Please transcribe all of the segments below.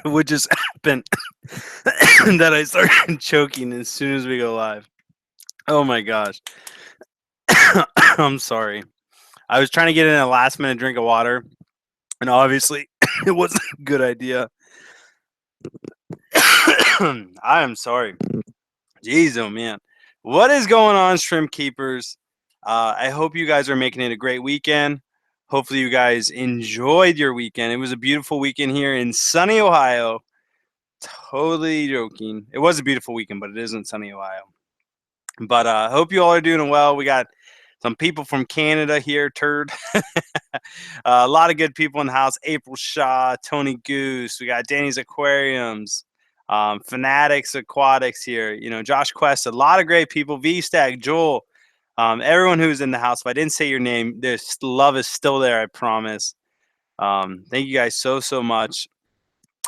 Would just happen that I started choking as soon as we go live. Oh my gosh. I'm sorry. I was trying to get in a last minute drink of water, and obviously it wasn't a good idea. I am sorry. Jeez, oh man. What is going on, shrimp keepers? I hope you guys are making it a great weekend. Hopefully, you guys enjoyed your weekend. It was a beautiful weekend here in sunny Ohio. Totally joking. It was a beautiful weekend, but it isn't sunny Ohio. But hope you all are doing well. We got some people from Canada here, turd. A lot of good people in the house. April Shaw, Tony Goose. We got Danny's Aquariums, Fanatics Aquatics here. You know, Josh Quest. A lot of great people. V Stag, Joel, everyone who's in the house. If I didn't say your name, this love is still there. I promise. Thank you guys so much.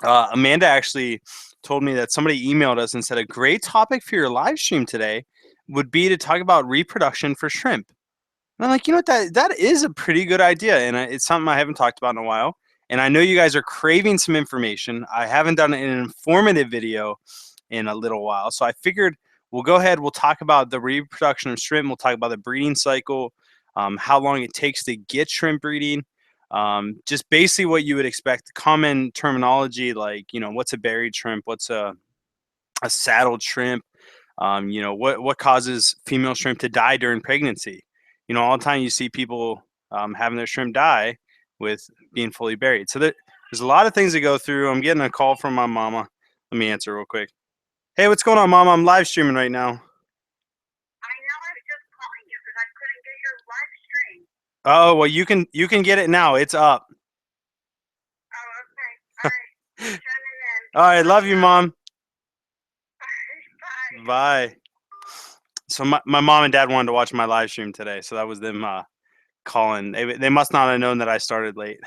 Amanda actually told me that somebody emailed us and said a great topic for your live stream today would be to talk about reproduction for shrimp. And I'm like, you know what, that is a pretty good idea, and it's something I haven't talked about in a while. And I know you guys are craving some information. I haven't done an informative video in a little while, so I figured we'll go ahead. We'll talk about the reproduction of shrimp. We'll talk about the breeding cycle, how long it takes to get shrimp breeding. Just basically what you would expect. Common terminology like, you know, what's a berried shrimp? What's a saddled shrimp? You know, what causes female shrimp to die during pregnancy? You know, all the time you see people having their shrimp die with being fully buried. So there's a lot of things to go through. I'm getting a call from my mama. Let me answer real quick. Hey, what's going on, Mama? I'm live streaming right now. I know I was just calling you because I couldn't get your live stream. Oh, well, you can get it now. It's up. Oh, okay. All right. Turning in. All right, love you, Mom. Bye. Bye. So my mom and dad wanted to watch my live stream today, so that was them calling. They must not have known that I started late.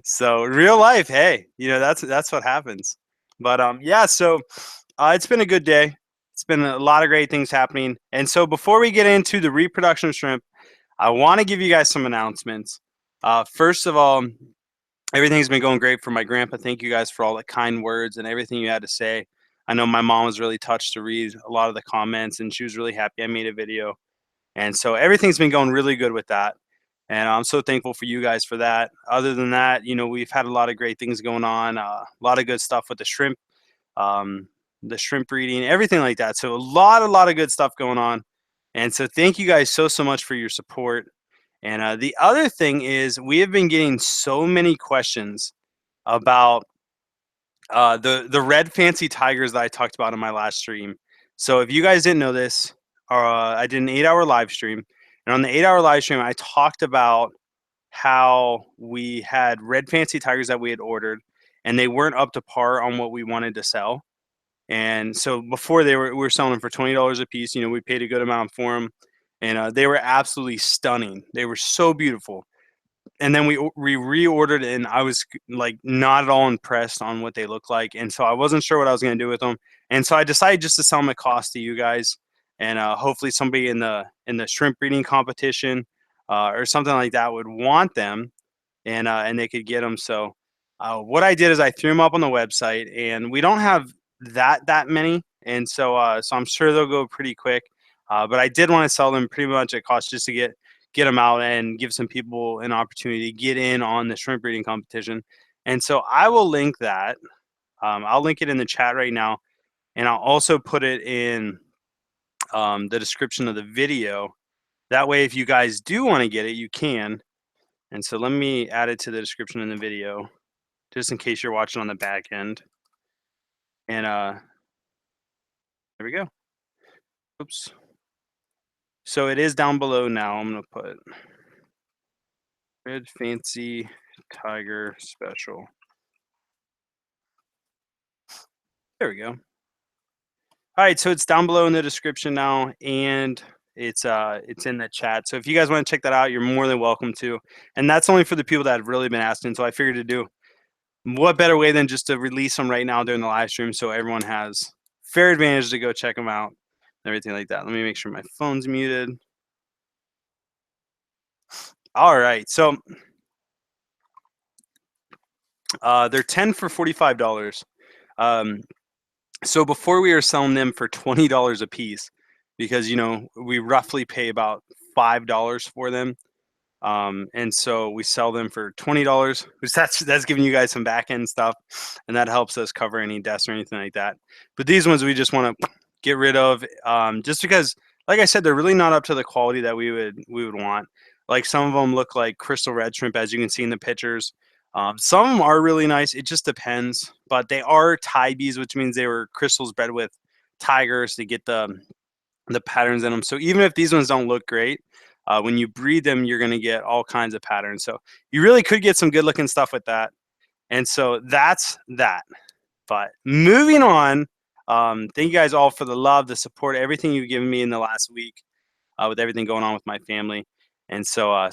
So real life, hey, you know, that's what happens. But yeah, so it's been a good day. It's been a lot of great things happening. And so before we get into the reproduction of shrimp, I want to give you guys some announcements. First of all, everything's been going great for my grandpa. Thank you guys for all the kind words and everything you had to say. I know my mom was really touched to read a lot of the comments, and she was really happy I made a video. And so everything's been going really good with that. And I'm so thankful for you guys for that. Other than that, you know, we've had a lot of great things going on, a lot of good stuff with the shrimp breeding, everything like that. So a lot of good stuff going on. And so thank you guys so much for your support. And the other thing is we have been getting so many questions about the red fancy tigers that I talked about in my last stream. So if you guys didn't know this, I did an 8-hour live stream, and on the 8-hour live stream, I talked about how we had red fancy tigers that we had ordered, and they weren't up to par on what we wanted to sell. And so before we were selling them for $20 a piece. You know, we paid a good amount for them, and they were absolutely stunning. They were so beautiful. And then we reordered it, and I was like not at all impressed on what they look like, and so I wasn't sure what I was going to do with them. And so I decided just to sell them at cost to you guys, and hopefully somebody in the shrimp breeding competition or something like that would want them, and they could get them. So what I did is I threw them up on the website, and we don't have that many, and so I'm sure they'll go pretty quick. But I did want to sell them pretty much at cost just to get them out and give some people an opportunity to get in on the shrimp breeding competition. And so I will link that. I'll link it in the chat right now, and I'll also put it in the description of the video. That way, if you guys do want to get it, you can. And so let me add it to the description in the video, just in case you're watching on the back end. And there we go. Oops. So it is down below now. I'm going to put red fancy tiger special. There we go. All right, so it's down below in the description now, and it's in the chat. So if you guys want to check that out, you're more than welcome to. And that's only for the people that have really been asking. So I figured to do what better way than just to release them right now during the live stream, so everyone has fair advantage to go check them out and everything like that. Let me make sure my phone's muted. All right, so They're 10 for $45. Um, so before we were selling them for $20 a piece, because we roughly pay about $5 for them. And so we sell them for $20, which that's giving you guys some back end stuff, and that helps us cover any deaths or anything like that. But these ones we just want to get rid of, just because, like I said, they're really not up to the quality that we would want. Like some of them look like crystal red shrimp, as you can see in the pictures. Some of them are really nice. It just depends, but they are tibies, which means they were crystals bred with tigers to get the patterns in them. So even if these ones don't look great, when you breed them, you're going to get all kinds of patterns. So you really could get some good looking stuff with that. And so that's that. But moving on, thank you guys all for the love, the support, everything you've given me in the last week, with everything going on with my family. And so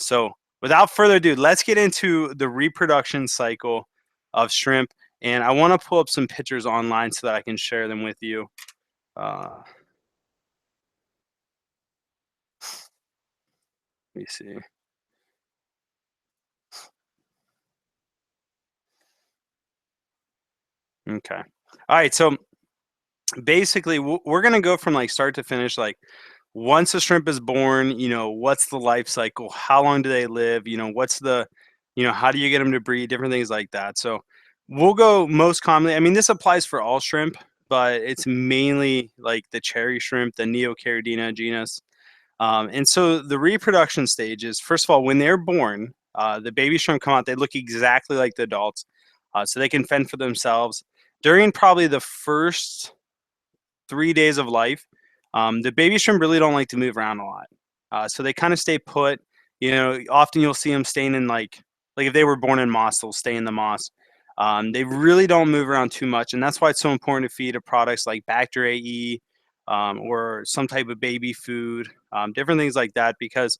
without further ado, let's get into the reproduction cycle of shrimp. And I want to pull up some pictures online so that I can share them with you. Let me see. Okay. All right. So basically, we're going to go from like start to finish. Like once a shrimp is born, what's the life cycle? How long do they live? What's how do you get them to breed? Different things like that. So we'll go most commonly. I mean, this applies for all shrimp, but it's mainly like the cherry shrimp, the Neocaridina genus. And so the reproduction stage is, first of all, when they're born, the baby shrimp come out, they look exactly like the adults. So they can fend for themselves. During probably the first 3 days of life, the baby shrimp really don't like to move around a lot. So they kind of stay put. Often you'll see them staying in like if they were born in moss, they'll stay in the moss. They really don't move around too much, and that's why it's so important to feed a products like Bacter AE, or some type of baby food, different things like that, because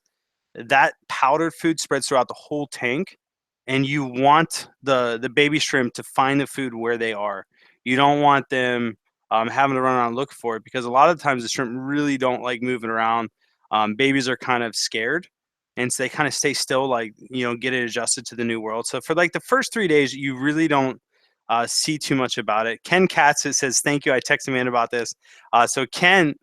that powdered food spreads throughout the whole tank, and you want the baby shrimp to find the food where they are. You don't want them having to run around and look for it, because a lot of times the shrimp really don't like moving around. Babies are kind of scared, and so they kind of stay still, like get it adjusted to the new world. So for like the first 3 days, you really don't see too much about it. Ken Katz says, "Thank you." I texted him in about this. So Kent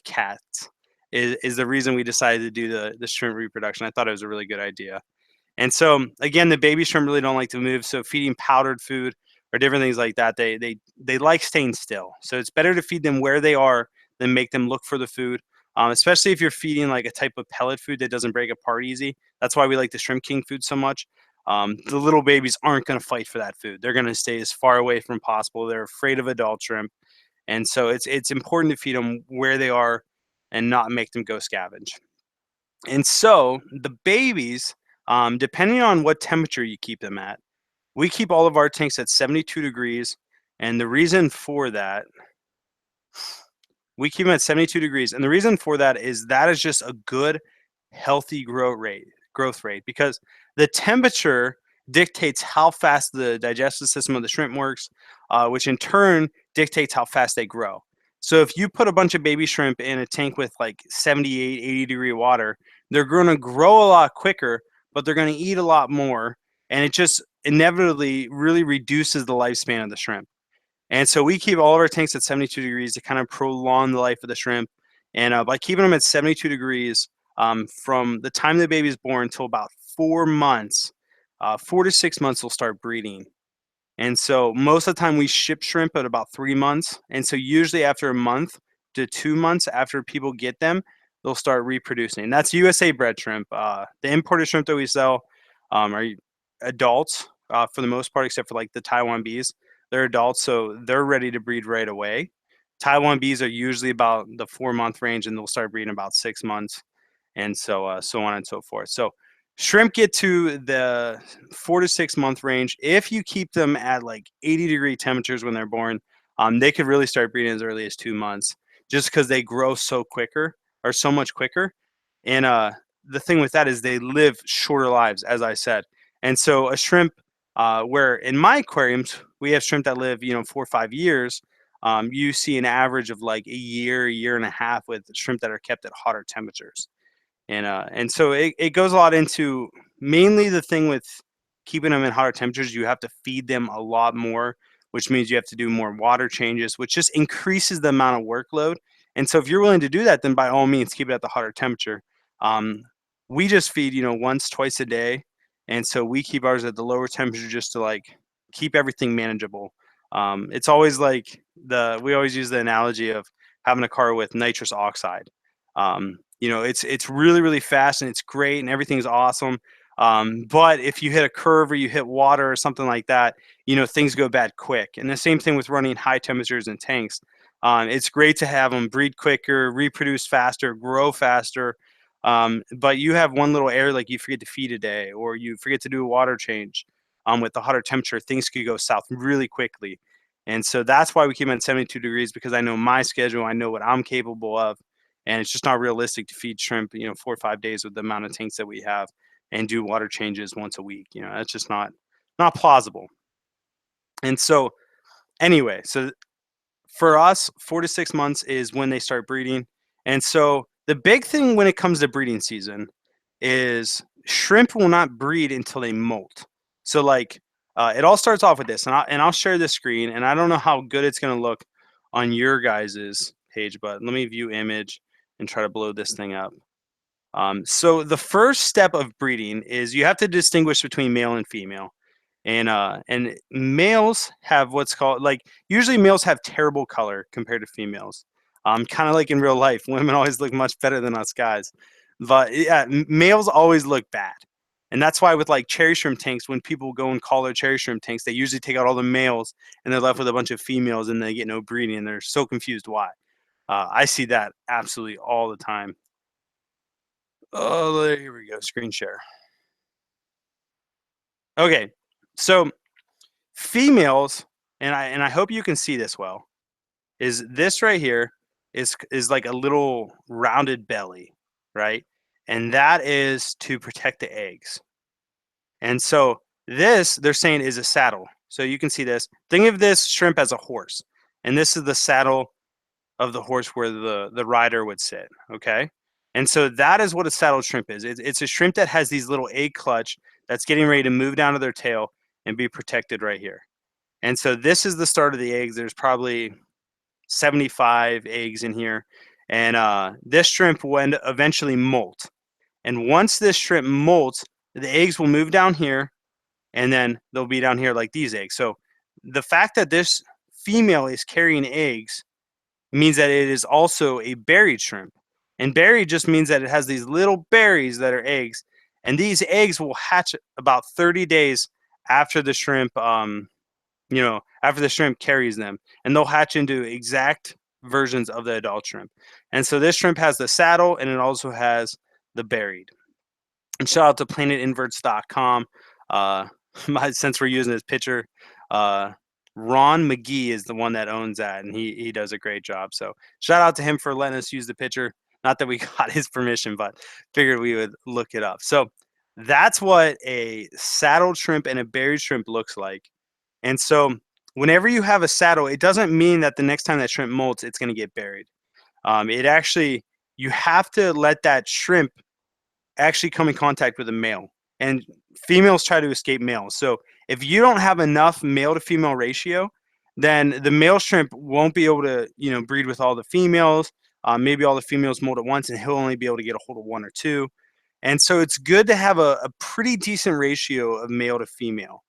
Katz is the reason we decided to do the shrimp reproduction. I thought it was a really good idea. And so again, the baby shrimp really don't like to move. So feeding powdered food or different things like that, they like staying still. So it's better to feed them where they are than make them look for the food. Especially if you're feeding like a type of pellet food that doesn't break apart easy. That's why we like the Shrimp King food so much. The little babies aren't going to fight for that food. They're going to stay as far away from possible. They're afraid of adult shrimp, and so it's important to feed them where they are and not make them go scavenge. And so the babies, depending on what temperature you keep them at, we keep all of our tanks at 72 degrees. And the reason for that, we keep them at 72 degrees. And the reason for that is just a good, healthy growth rate, because the temperature dictates how fast the digestive system of the shrimp works, which in turn dictates how fast they grow. So if you put a bunch of baby shrimp in a tank with like 78, 80-degree water, they're going to grow a lot quicker, but they're going to eat a lot more. And it just inevitably really reduces the lifespan of the shrimp. And so we keep all of our tanks at 72 degrees to kind of prolong the life of the shrimp. And by keeping them at 72 degrees, from the time the baby is born until about 4 months, 4 to 6 months, they'll start breeding. And so most of the time we ship shrimp at about 3 months. And so usually after a month to 2 months after people get them, they'll start reproducing. And that's USA bred shrimp. The imported shrimp that we sell are adults, for the most part, except for like the Taiwan bees. They're adults, so they're ready to breed right away. Taiwan bees are usually about the 4 month range, and they'll start breeding about 6 months, and so on and so forth. So shrimp get to the 4 to 6 month range. If you keep them at like 80-degree temperatures when they're born, they could really start breeding as early as 2 months, just because they grow so much quicker. And the thing with that is they live shorter lives, as I said. And so a shrimp, where in my aquariums we have shrimp that live 4 or 5 years, you see an average of like a year and a half with shrimp that are kept at hotter temperatures. And so it goes a lot into mainly the thing with keeping them in hotter temperatures, you have to feed them a lot more, which means you have to do more water changes, which just increases the amount of workload. And so if you're willing to do that, then by all means keep it at the hotter temperature. Um, we just feed, once, twice a day, and so we keep ours at the lower temperature just to like keep everything manageable. It's always like we always use the analogy of having a car with nitrous oxide. It's really really fast and it's great and everything's awesome. But if you hit a curve or you hit water or something like that, things go bad quick. And the same thing with running high temperatures in tanks. It's great to have them breed quicker, reproduce faster, grow faster. But you have one little error, like you forget to feed a day or you forget to do a water change. With the hotter temperature, things could go south really quickly. And so that's why we keep them at 72 degrees, because I know my schedule, I know what I'm capable of. And it's just not realistic to feed shrimp, 4 or 5 days with the amount of tanks that we have and do water changes once a week. That's just not plausible. And so anyway, so for us, 4 to 6 months is when they start breeding. And so the big thing when it comes to breeding season is shrimp will not breed until they molt. So like it all starts off with this, and I'll share this screen, and I don't know how good it's going to look on your guys's page, but let me view image and try to blow this thing up. So the first step of breeding is you have to distinguish between male and female. And males have what's called, like, usually males have terrible color compared to females. Kind of like in real life, women always look much better than us guys. But yeah, males always look bad. And that's why with like cherry shrimp tanks, when people go and call their cherry shrimp tanks, they usually take out all the males and they're left with a bunch of females and they get no breeding and they're so confused why. I see that absolutely all the time. Oh, here we go. Screen share. Okay, so females, and I hope you can see this well, is this right here is like a little rounded belly, right? And that is to protect the eggs. And so this they're saying is a saddle. So you can see this. Think of this shrimp as a horse, and this is the saddle of the horse where the rider would sit. Okay, and so that is what a saddled shrimp is. It's a shrimp that has these little egg clutch that's getting ready to move down to their tail and be protected right here. And so this is the start of the eggs. There's probably 75 eggs in here. And this shrimp will eventually molt. And once this shrimp molts, the eggs will move down here and then they'll be down here like these eggs. So the fact that this female is carrying eggs means that it is also a berried shrimp. And berried just means that it has these little berries that are eggs. And these eggs will hatch about 30 days after the shrimp after the shrimp carries them, and they'll hatch into exact versions of the adult shrimp. And so this shrimp has the saddle and it also has the berried. And shout out to planetinverts.com. Since we're using this picture, Ron McGee is the one that owns that, and he does a great job. So shout out to him for letting us use the picture. Not that we got his permission, but figured we would look it up. So that's what a saddled shrimp and a berried shrimp looks like. And so whenever you have a saddle, it doesn't mean that the next time that shrimp molts, it's going to get berried. It actually, you have to let that shrimp actually come in contact with a male. And females try to escape males. So if you don't have enough male to female ratio, then the male shrimp won't be able to, breed with all the females. Maybe all the females molt at once, and he'll only be able to get a hold of one or two. And so it's good to have a pretty decent ratio of male to female.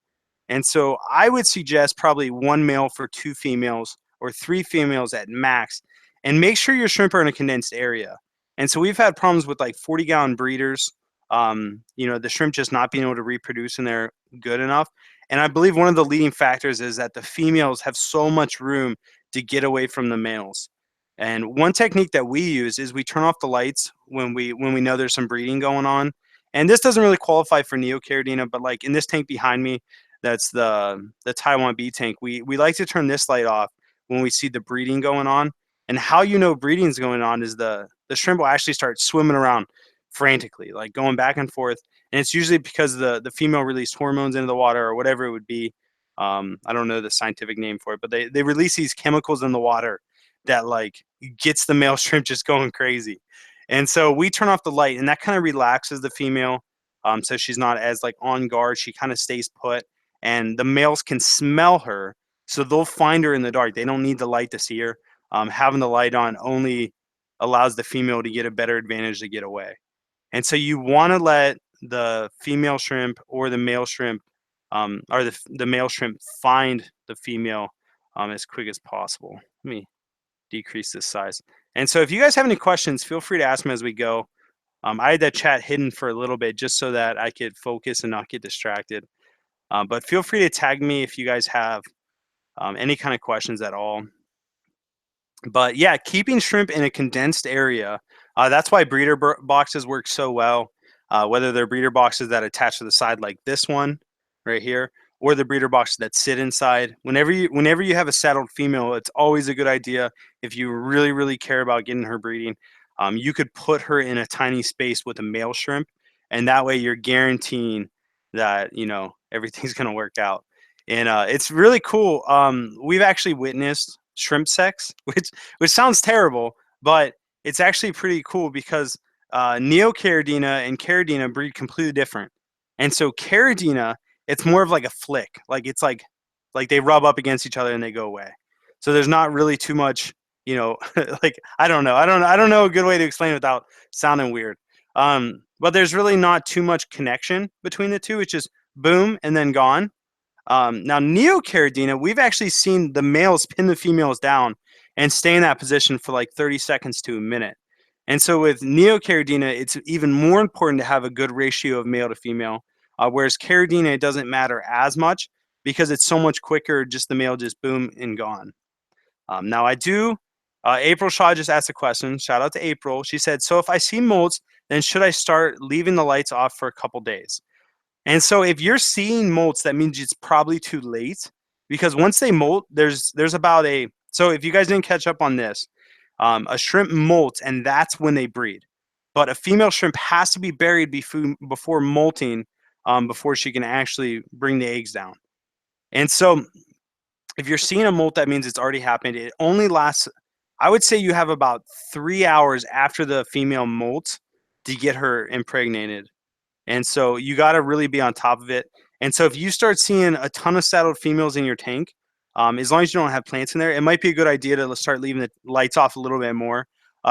And so I would suggest probably one male for two females or three females at max, and make sure your shrimp are in a condensed area. And so we've had problems with like 40-gallon breeders, the shrimp just not being able to reproduce in there good enough. And I believe one of the leading factors is that the females have so much room to get away from the males. And one technique that we use is we turn off the lights when we know there's some breeding going on. And this doesn't really qualify for neocaridina, but like in this tank behind me, that's the Taiwan bee tank. We like to turn this light off when we see the breeding going on. And how you know breeding is going on is the shrimp will actually start swimming around frantically, like going back and forth. And it's usually because the female released hormones into the water or whatever it would be. I don't know the scientific name for it, but they release these chemicals in the water that like gets the male shrimp just going crazy. And so we turn off the light, and that kind of relaxes the female. so she's not as like on guard. She kind of stays put, and the males can smell her, so they'll find her in the dark. They don't need the light to see her. Having the light on only allows the female to get a better advantage to get away. And so you want to let the female shrimp or the male shrimp, or the male shrimp find the female as quick as possible. Let me decrease this size. And so if you guys have any questions, feel free to ask them as we go. I had that chat hidden for a little bit just so that I could focus and not get distracted. But feel free to tag me if you guys have any kind of questions at all. But yeah, keeping shrimp in a condensed area, that's why breeder boxes work so well. Whether they're breeder boxes that attach to the side like this one right here, or the breeder boxes that sit inside. Whenever you have a saddled female, it's always a good idea, if you really care about getting her breeding, you could put her in a tiny space with a male shrimp, and that way you're guaranteeing that everything's going to work out. And it's really cool. We've actually witnessed shrimp sex, which sounds terrible, but it's actually pretty cool because Neocaridina and Caridina breed completely different. And so Caridina, it's more of like a flick, like it's like they rub up against each other and they go away. So there's not really too much, like I don't know a good way to explain it without sounding weird. But there's really not too much connection between the two. It's just boom and then gone. Now, Neocaridina, we've actually seen the males pin the females down and stay in that position for like 30 seconds to a minute. And so with Neocaridina, it's even more important to have a good ratio of male to female, whereas Caridina, it doesn't matter as much because it's so much quicker, just the male just boom and gone. Now, April Shaw just asked a question. Shout out to April. She said, so if I see molts, then should I start leaving the lights off for a couple days? And so if you're seeing molts, that means it's probably too late, because once they molt, there's about so if you guys didn't catch up on this, a shrimp molts and that's when they breed. But a female shrimp has to be berried before molting, before she can actually bring the eggs down. And so if you're seeing a molt, that means it's already happened. It only lasts, I would say you have about 3 hours after the female molts to get her impregnated. And so you got to really be on top of it. And so if you start seeing a ton of saddled females in your tank, as long as you don't have plants in there, it might be a good idea to start leaving the lights off a little bit more,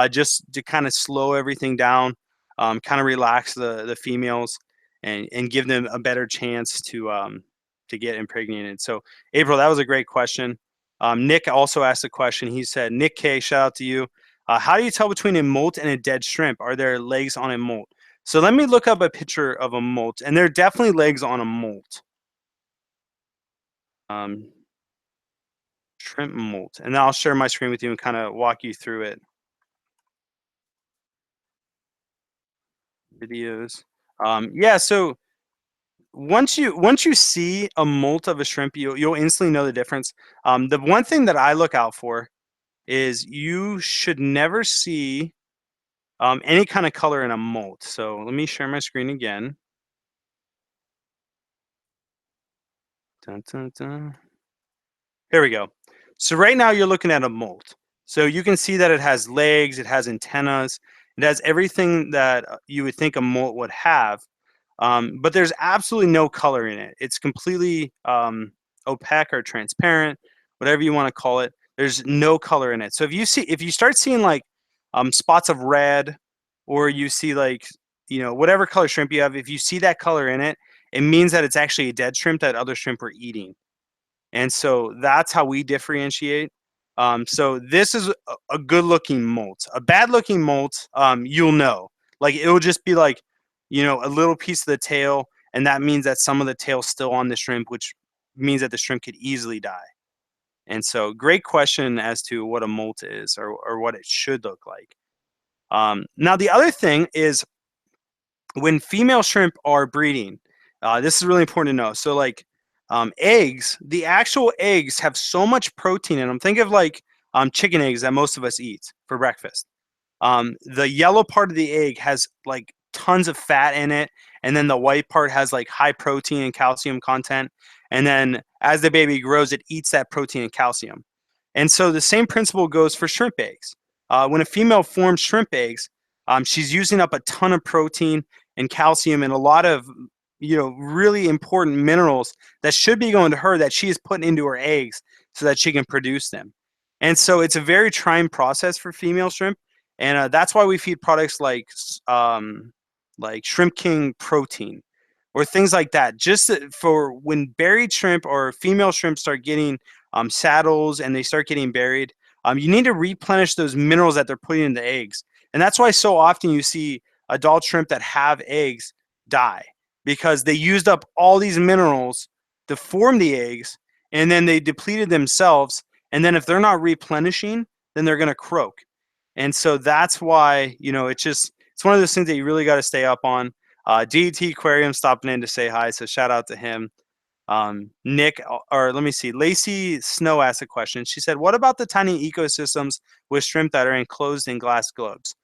just to kind of slow everything down, kind of relax the females, and give them a better chance to get impregnated. So April, that was a great question. Nick also asked a question. He said, Nick K, shout out to you. How do you tell between a molt and a dead shrimp? Are there legs on a molt? So let me look up a picture of a molt, and there are definitely legs on a molt. Shrimp molt, and then I'll share my screen with you and kind of walk you through it. Videos. Yeah, so once you see a molt of a shrimp, you'll instantly know the difference. The one thing that I look out for is you should never see any kind of color in a molt. So let me share my screen again. Dun, dun, dun. Here we go. So right now you're looking at a molt. So you can see that it has legs, it has antennas, it has everything that you would think a molt would have, but there's absolutely no color in it. It's completely opaque or transparent, whatever you want to call it. There's no color in it. So if you start seeing like spots of red, or you see like whatever color shrimp you have, if you see that color in it, it means that it's actually a dead shrimp that other shrimp are eating. And so that's how we differentiate. So this is a good looking molt. A bad looking molt, you'll know. Like it'll just be like, a little piece of the tail, and that means that some of the tail's still on the shrimp, which means that the shrimp could easily die. And so great question as to what a molt is, or what it should look like. Now the other thing is, when female shrimp are breeding, this is really important to know. So like eggs, the actual eggs have so much protein in them. Think of like chicken eggs that most of us eat for breakfast. The yellow part of the egg has like tons of fat in it, and then the white part has like high protein and calcium content. And then as the baby grows, it eats that protein and calcium. And so the same principle goes for shrimp eggs. When a female forms shrimp eggs, she's using up a ton of protein, and calcium and a lot of, really important minerals that should be going to her that she is putting into her eggs so that she can produce them. And so it's a very trying process for female shrimp, and that's why we feed products like Shrimp King protein or things like that. Just for when berried shrimp or female shrimp start getting saddles and they start getting berried, you need to replenish those minerals that they're putting in the eggs. And that's why so often you see adult shrimp that have eggs die because they used up all these minerals to form the eggs and then they depleted themselves. And then if they're not replenishing, then they're going to croak. And so that's why, it's one of those things that you really got to stay up on. DET Aquarium stopping in to say hi, so shout out to him. Nick, or let me see, Lacey Snow asked a question. She said, what about the tiny ecosystems with shrimp that are enclosed in glass globes?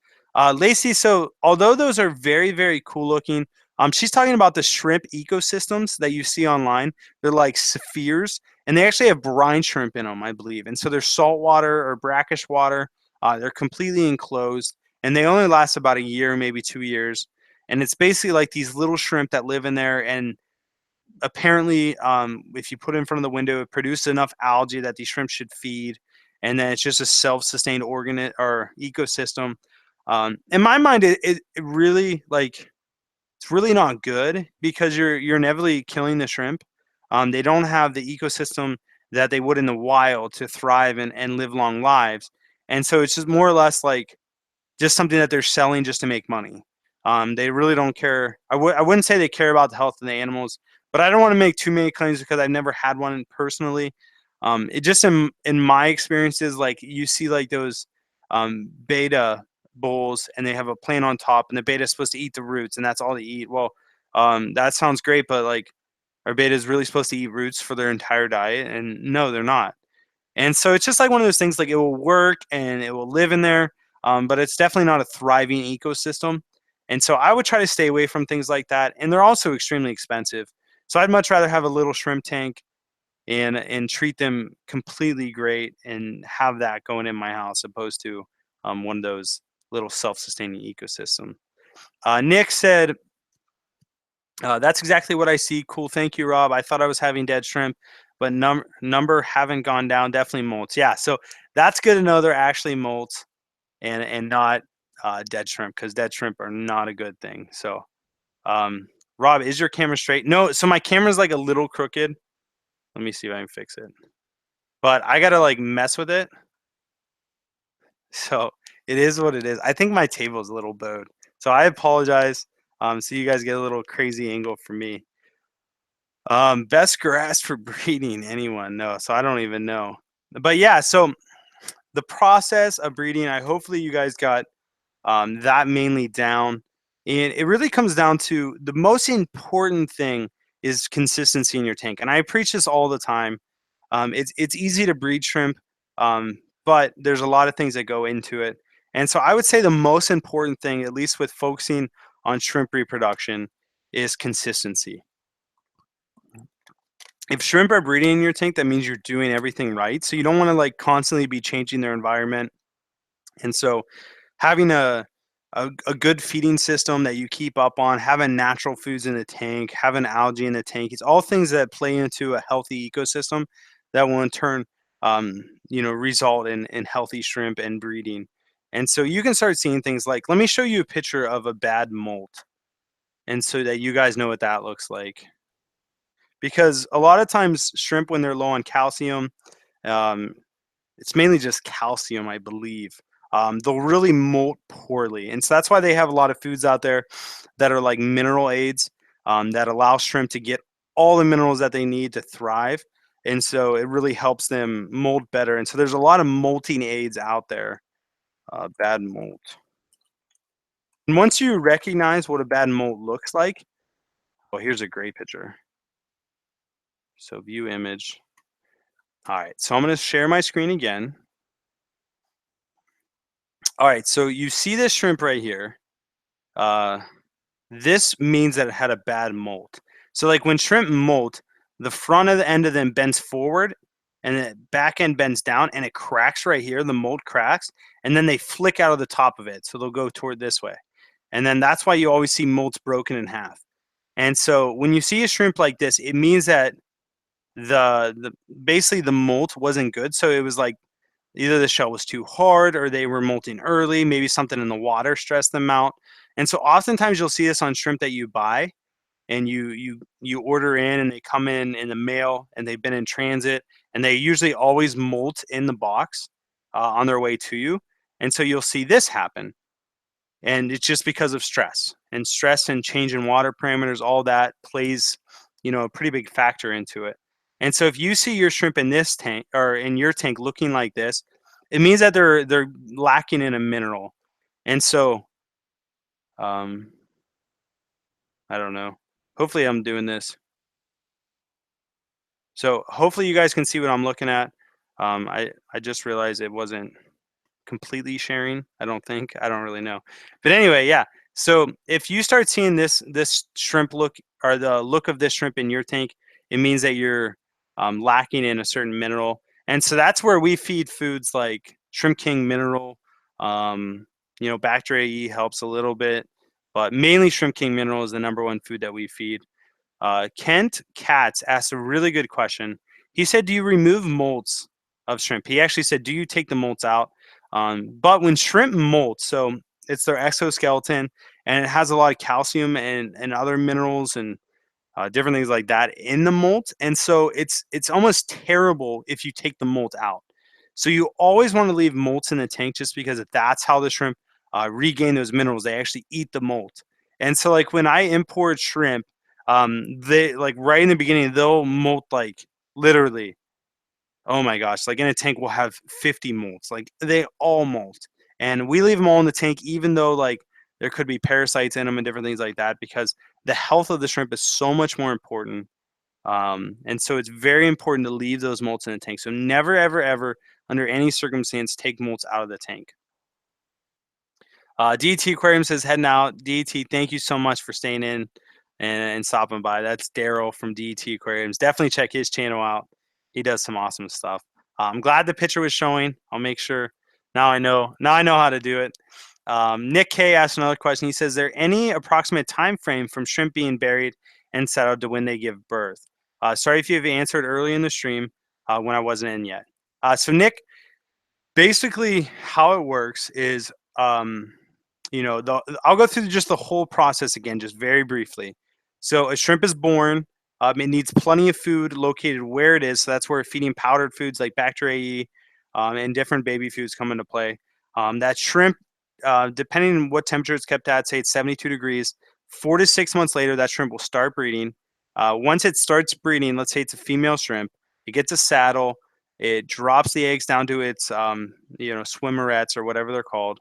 Lacey, so although those are very, very cool looking, she's talking about the shrimp ecosystems that you see online. They're like spheres, and they actually have brine shrimp in them, I believe. And so they're saltwater or brackish water. They're completely enclosed, and they only last about a year, maybe 2 years. And it's basically like these little shrimp that live in there, and apparently, if you put it in front of the window, it produces enough algae that these shrimp should feed, and then it's just a self-sustained organ or ecosystem. In my mind, it really it's really not good because you're inevitably killing the shrimp. They don't have the ecosystem that they would in the wild to thrive and live long lives, and so it's just more or less like just something that they're selling just to make money. They really don't care. I wouldn't say they care about the health of the animals, but I don't want to make too many claims because I've never had one personally. It just in my experiences, like you see like those beta bulls and they have a plant on top and the beta is supposed to eat the roots and that's all they eat. Well, that sounds great, but like our beta is really supposed to eat roots for their entire diet, and no, they're not. And so it's just like one of those things, like it will work and it will live in there, but it's definitely not a thriving ecosystem. And so I would try to stay away from things like that. And they're also extremely expensive. So I'd much rather have a little shrimp tank and treat them completely great and have that going in my house opposed to one of those little self-sustaining ecosystem. Nick said, that's exactly what I see. Cool. Thank you, Rob. I thought I was having dead shrimp, but number haven't gone down. Definitely molts. Yeah. So that's good to know they're actually molts and not dead shrimp, because dead shrimp are not a good thing. So, Rob, is your camera straight? No. So my camera's like a little crooked. Let me see if I can fix it. But I gotta like mess with it. So it is what it is. I think my table's a little bowed. So I apologize. So you guys get a little crazy angle from me. Best grass for breeding, anyone? No, so I don't even know. But yeah, so the process of breeding, hopefully you guys got that mainly down. And it really comes down to the most important thing is consistency in your tank. And I preach this all the time. It's easy to breed shrimp, but there's a lot of things that go into it. And so I would say the most important thing, at least with focusing on shrimp reproduction, is consistency. If shrimp are breeding in your tank, that means you're doing everything right. So you don't want to like constantly be changing their environment. And so having a good feeding system that you keep up on, having natural foods in the tank, having algae in the tank, it's all things that play into a healthy ecosystem that will in turn result in healthy shrimp and breeding. And so you can start seeing things like, let me show you a picture of a bad molt, and so that you guys know what that looks like. Because a lot of times shrimp, when they're low on calcium, um, it's mainly just calcium, I believe. They'll really molt poorly, and so that's why they have a lot of foods out there that are like mineral aids, that allow shrimp to get all the minerals that they need to thrive, and so it really helps them molt better. And so there's a lot of molting aids out there. Bad molt. And once you recognize what a bad molt looks like, well, here's a great picture. So view image. All right, so I'm going to share my screen again. All right, so you see this shrimp right here. This means that it had a bad molt. So like when shrimp molt, the front of the end of them bends forward and the back end bends down and it cracks right here. The molt cracks and then they flick out of the top of it. So they'll go toward this way. And then that's why you always see molts broken in half. And so when you see a shrimp like this, it means that the basically the molt wasn't good. So it was like either the shell was too hard or they were molting early, maybe something in the water stressed them out. And so oftentimes you'll see this on shrimp that you buy and you order in and they come in the mail and they've been in transit and they usually always molt in the box on their way to you. And so you'll see this happen. And it's just because of stress and change in water parameters, all that plays, a pretty big factor into it. And so if you see your shrimp in this tank or in your tank looking like this, it means that they're lacking in a mineral. And so um I don't know. Hopefully I'm doing this. So hopefully you guys can see what I'm looking at. I just realized it wasn't completely sharing. I don't think. I don't really know. But anyway, yeah. So if you start seeing this shrimp look or the look of this shrimp in your tank, it means that you're lacking in a certain mineral. And so that's where we feed foods like Shrimp King mineral. Bacteria E helps a little bit, but mainly Shrimp King mineral is the number one food that we feed. Kent Katz asked a really good question. He said, "Do you remove molts of shrimp?" He actually said, "Do you take the molts out?" But when shrimp molt, so it's their exoskeleton, and it has a lot of calcium and other minerals and different things like that in the molt, and so it's almost terrible if you take the molt out. So you always want to leave molts in the tank just because that's how the shrimp regain those minerals. They actually eat the molt, and so like when I import shrimp, they like right in the beginning they'll molt like literally. Oh my gosh, like in a tank we'll have 50 molts. Like they all molt. And we leave them all in the tank even though like there could be parasites in them and different things like that because the health of the shrimp is so much more important. And so it's very important to leave those molts in the tank. So never ever ever under any circumstance take molts out of the tank. DT Aquarium says heading out. DT, thank you so much for staying in and stopping by. That's Daryl from DT Aquariums. Definitely check his channel out. He does some awesome stuff. I'm glad the picture was showing. I'll make sure. Now I know. Now I know how to do it. Nick K asked another question. He says, "Is there any approximate time frame from shrimp being buried and settled to when they give birth?" Sorry if you have answered early in the stream when I wasn't in yet. So Nick, basically how it works is I'll go through just the whole process again, just very briefly. So a shrimp is born. It needs plenty of food located where it is. So that's where feeding powdered foods like Bacteria and different baby foods come into play. That shrimp, depending on what temperature it's kept at, say it's 72 degrees, 4 to 6 months later, that shrimp will start breeding. Once it starts breeding, let's say it's a female shrimp, it gets a saddle. It drops the eggs down to its, swimmerettes or whatever they're called,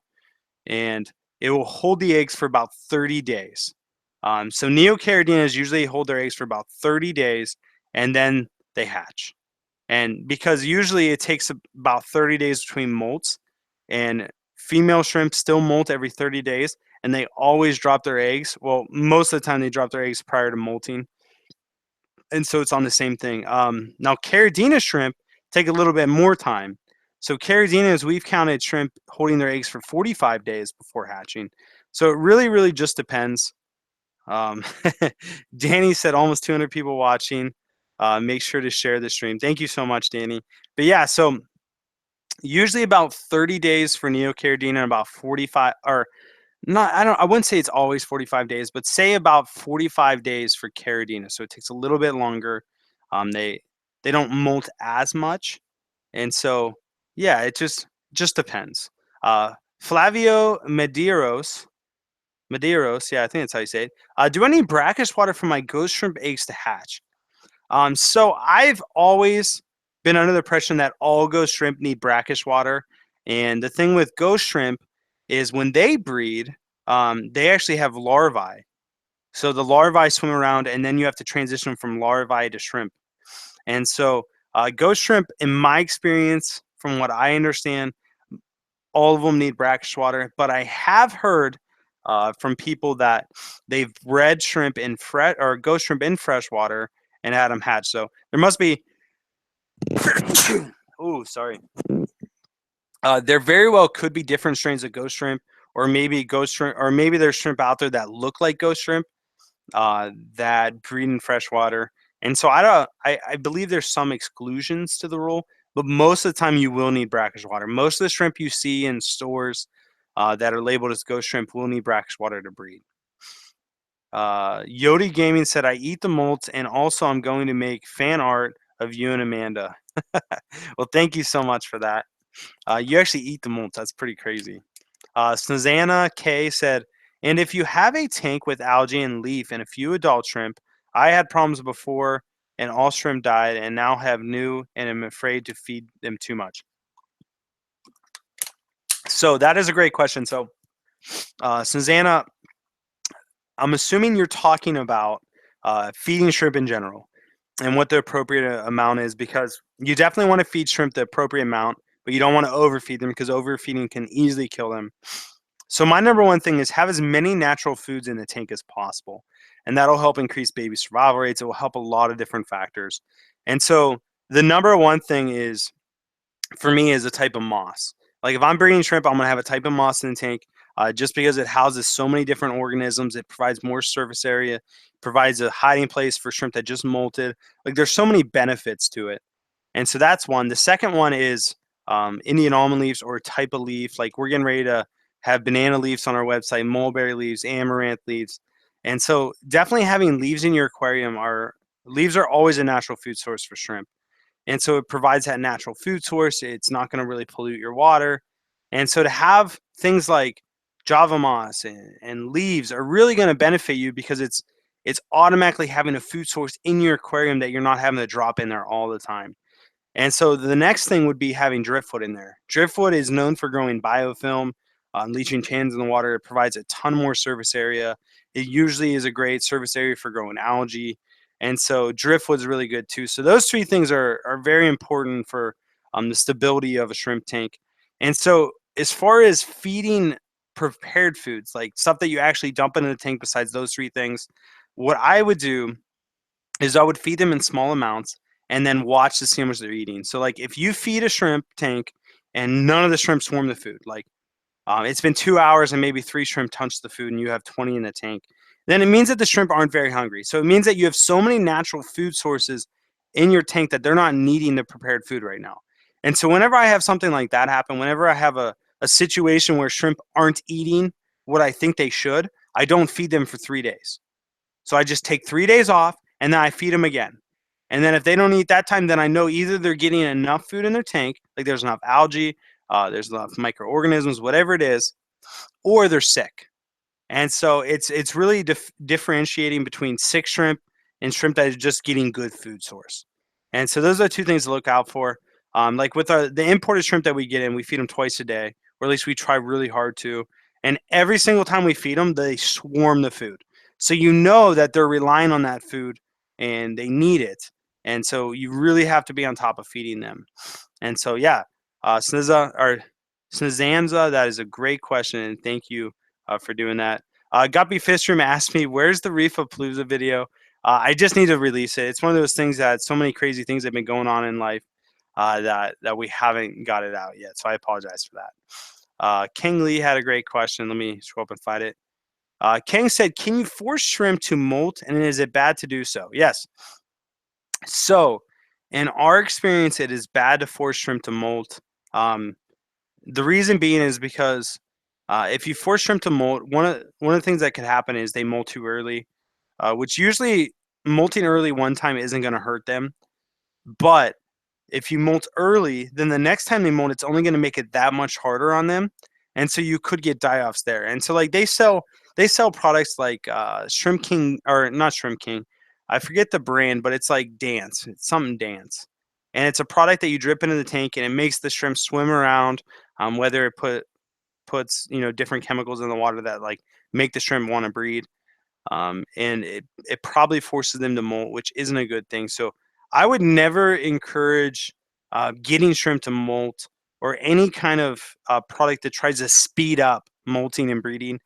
and it will hold the eggs for about 30 days. So neocaridinae usually hold their eggs for about 30 days, and then they hatch. And because usually it takes about 30 days between molts, and female shrimp still molt every 30 days, and they always drop their eggs. Well, most of the time they drop their eggs prior to molting, and so it's on the same thing. Now, caridina shrimp take a little bit more time. So caridinas, we've counted shrimp holding their eggs for 45 days before hatching. So it really, really just depends. Um, Danny said almost 200 people watching. Make sure to share the stream. Thank you so much, Danny. But yeah, so usually about 30 days for neocaridina and about 45 or not, I wouldn't say it's always 45 days, but say about 45 days for caridina. So it takes a little bit longer. They don't molt as much. And so yeah, it just depends. Flavio Medeiros, yeah, I think that's how you say it. Do I need brackish water for my ghost shrimp eggs to hatch? So I've always been under the impression that all ghost shrimp need brackish water. And the thing with ghost shrimp is when they breed, they actually have larvae. So the larvae swim around, and then you have to transition from larvae to shrimp. And so ghost shrimp, in my experience, from what I understand, all of them need brackish water. But I have heard from people that they've bred shrimp in ghost shrimp in fresh water and had them hatch. So there must be. Oh, sorry. There very well could be different strains of ghost shrimp or maybe ghost shrimp, or maybe there's shrimp out there that look like ghost shrimp that breed in freshwater. And so I believe there's some exclusions to the rule, but most of the time you will need brackish water. Most of the shrimp you see in stores that are labeled as ghost shrimp will need brackish water to breed. Yodi Gaming said, I eat the molts, and also I'm going to make fan art of you and Amanda. Well, thank you so much for that. You actually eat the molts. That's pretty crazy. Snazana K said, and if you have a tank with algae and leaf and a few adult shrimp, I had problems before and all shrimp died and now have new and am afraid to feed them too much. So that is a great question. So, Snazana, I'm assuming you're talking about feeding shrimp in general and what the appropriate amount is, because you definitely want to feed shrimp the appropriate amount, but you don't want to overfeed them because overfeeding can easily kill them. So my number one thing is have as many natural foods in the tank as possible, and that'll help increase baby survival rates. It will help a lot of different factors. And so the number one thing is for me is a type of moss. Like if I'm breeding shrimp, I'm gonna have a type of moss in the tank, just because it houses so many different organisms. It provides more surface area, provides a hiding place for shrimp that just molted. Like there's so many benefits to it. And so that's one. The second one is Indian almond leaves or a type of leaf. Like we're getting ready to have banana leaves on our website, mulberry leaves, amaranth leaves. And so definitely having leaves in your aquarium leaves are always a natural food source for shrimp. And so it provides that natural food source. It's not going to really pollute your water. And so to have things like Java moss and leaves are really going to benefit you because it's automatically having a food source in your aquarium that you're not having to drop in there all the time. And so the next thing would be having driftwood in there. Driftwood is known for growing biofilm, leaching tannins in the water. It provides a ton more surface area. It usually is a great surface area for growing algae. And so driftwood's really good too. So those three things are very important for the stability of a shrimp tank. And so as far as feeding prepared foods, like stuff that you actually dump into the tank besides those three things, what I would do is I would feed them in small amounts and then watch to see how much they're eating. So like if you feed a shrimp tank and none of the shrimp swarm the food, like it's been 2 hours and maybe 3 shrimp touch the food and you have 20 in the tank, then it means that the shrimp aren't very hungry. So it means that you have so many natural food sources in your tank that they're not needing the prepared food right now. And so whenever I have something like that happen, whenever I have a situation where shrimp aren't eating what I think they should, I don't feed them for 3 days. So I just take 3 days off and then I feed them again. And then if they don't eat that time, then I know either they're getting enough food in their tank, like there's enough algae, there's enough microorganisms, whatever it is, or they're sick. And so it's really differentiating between sick shrimp and shrimp that is just getting good food source. And so those are two things to look out for. Like with the imported shrimp that we get in, we feed them twice a day, or at least we try really hard to. And every single time we feed them, they swarm the food. So you know that they're relying on that food and they need it. And so you really have to be on top of feeding them. And so yeah, Snizanza, that is a great question, and thank you for doing that. Guppy Fistrom asked me, "Where's the Reef of Palooza video?" I just need to release it. It's one of those things that so many crazy things have been going on in life that we haven't got it out yet. So I apologize for that. King Lee had a great question. Let me scroll up and find it. King said, "Can you force shrimp to molt, and is it bad to do so?" Yes. So, in our experience, it is bad to force shrimp to molt. Um, the reason being is because if you force shrimp to molt, one of the things that could happen is they molt too early, which usually molting early one time isn't going to hurt them. But if you molt early, then the next time they molt, it's only going to make it that much harder on them, and so you could get die-offs there. And so like they sell products like Shrimp King, or not Shrimp King, I forget the brand, but it's like Dance, it's something Dance, and it's a product that you drip into the tank and it makes the shrimp swim around. Whether it puts different chemicals in the water that like make the shrimp want to breed, and it probably forces them to molt, which isn't a good thing. So I would never encourage getting shrimp to molt or any kind of product that tries to speed up molting and breeding,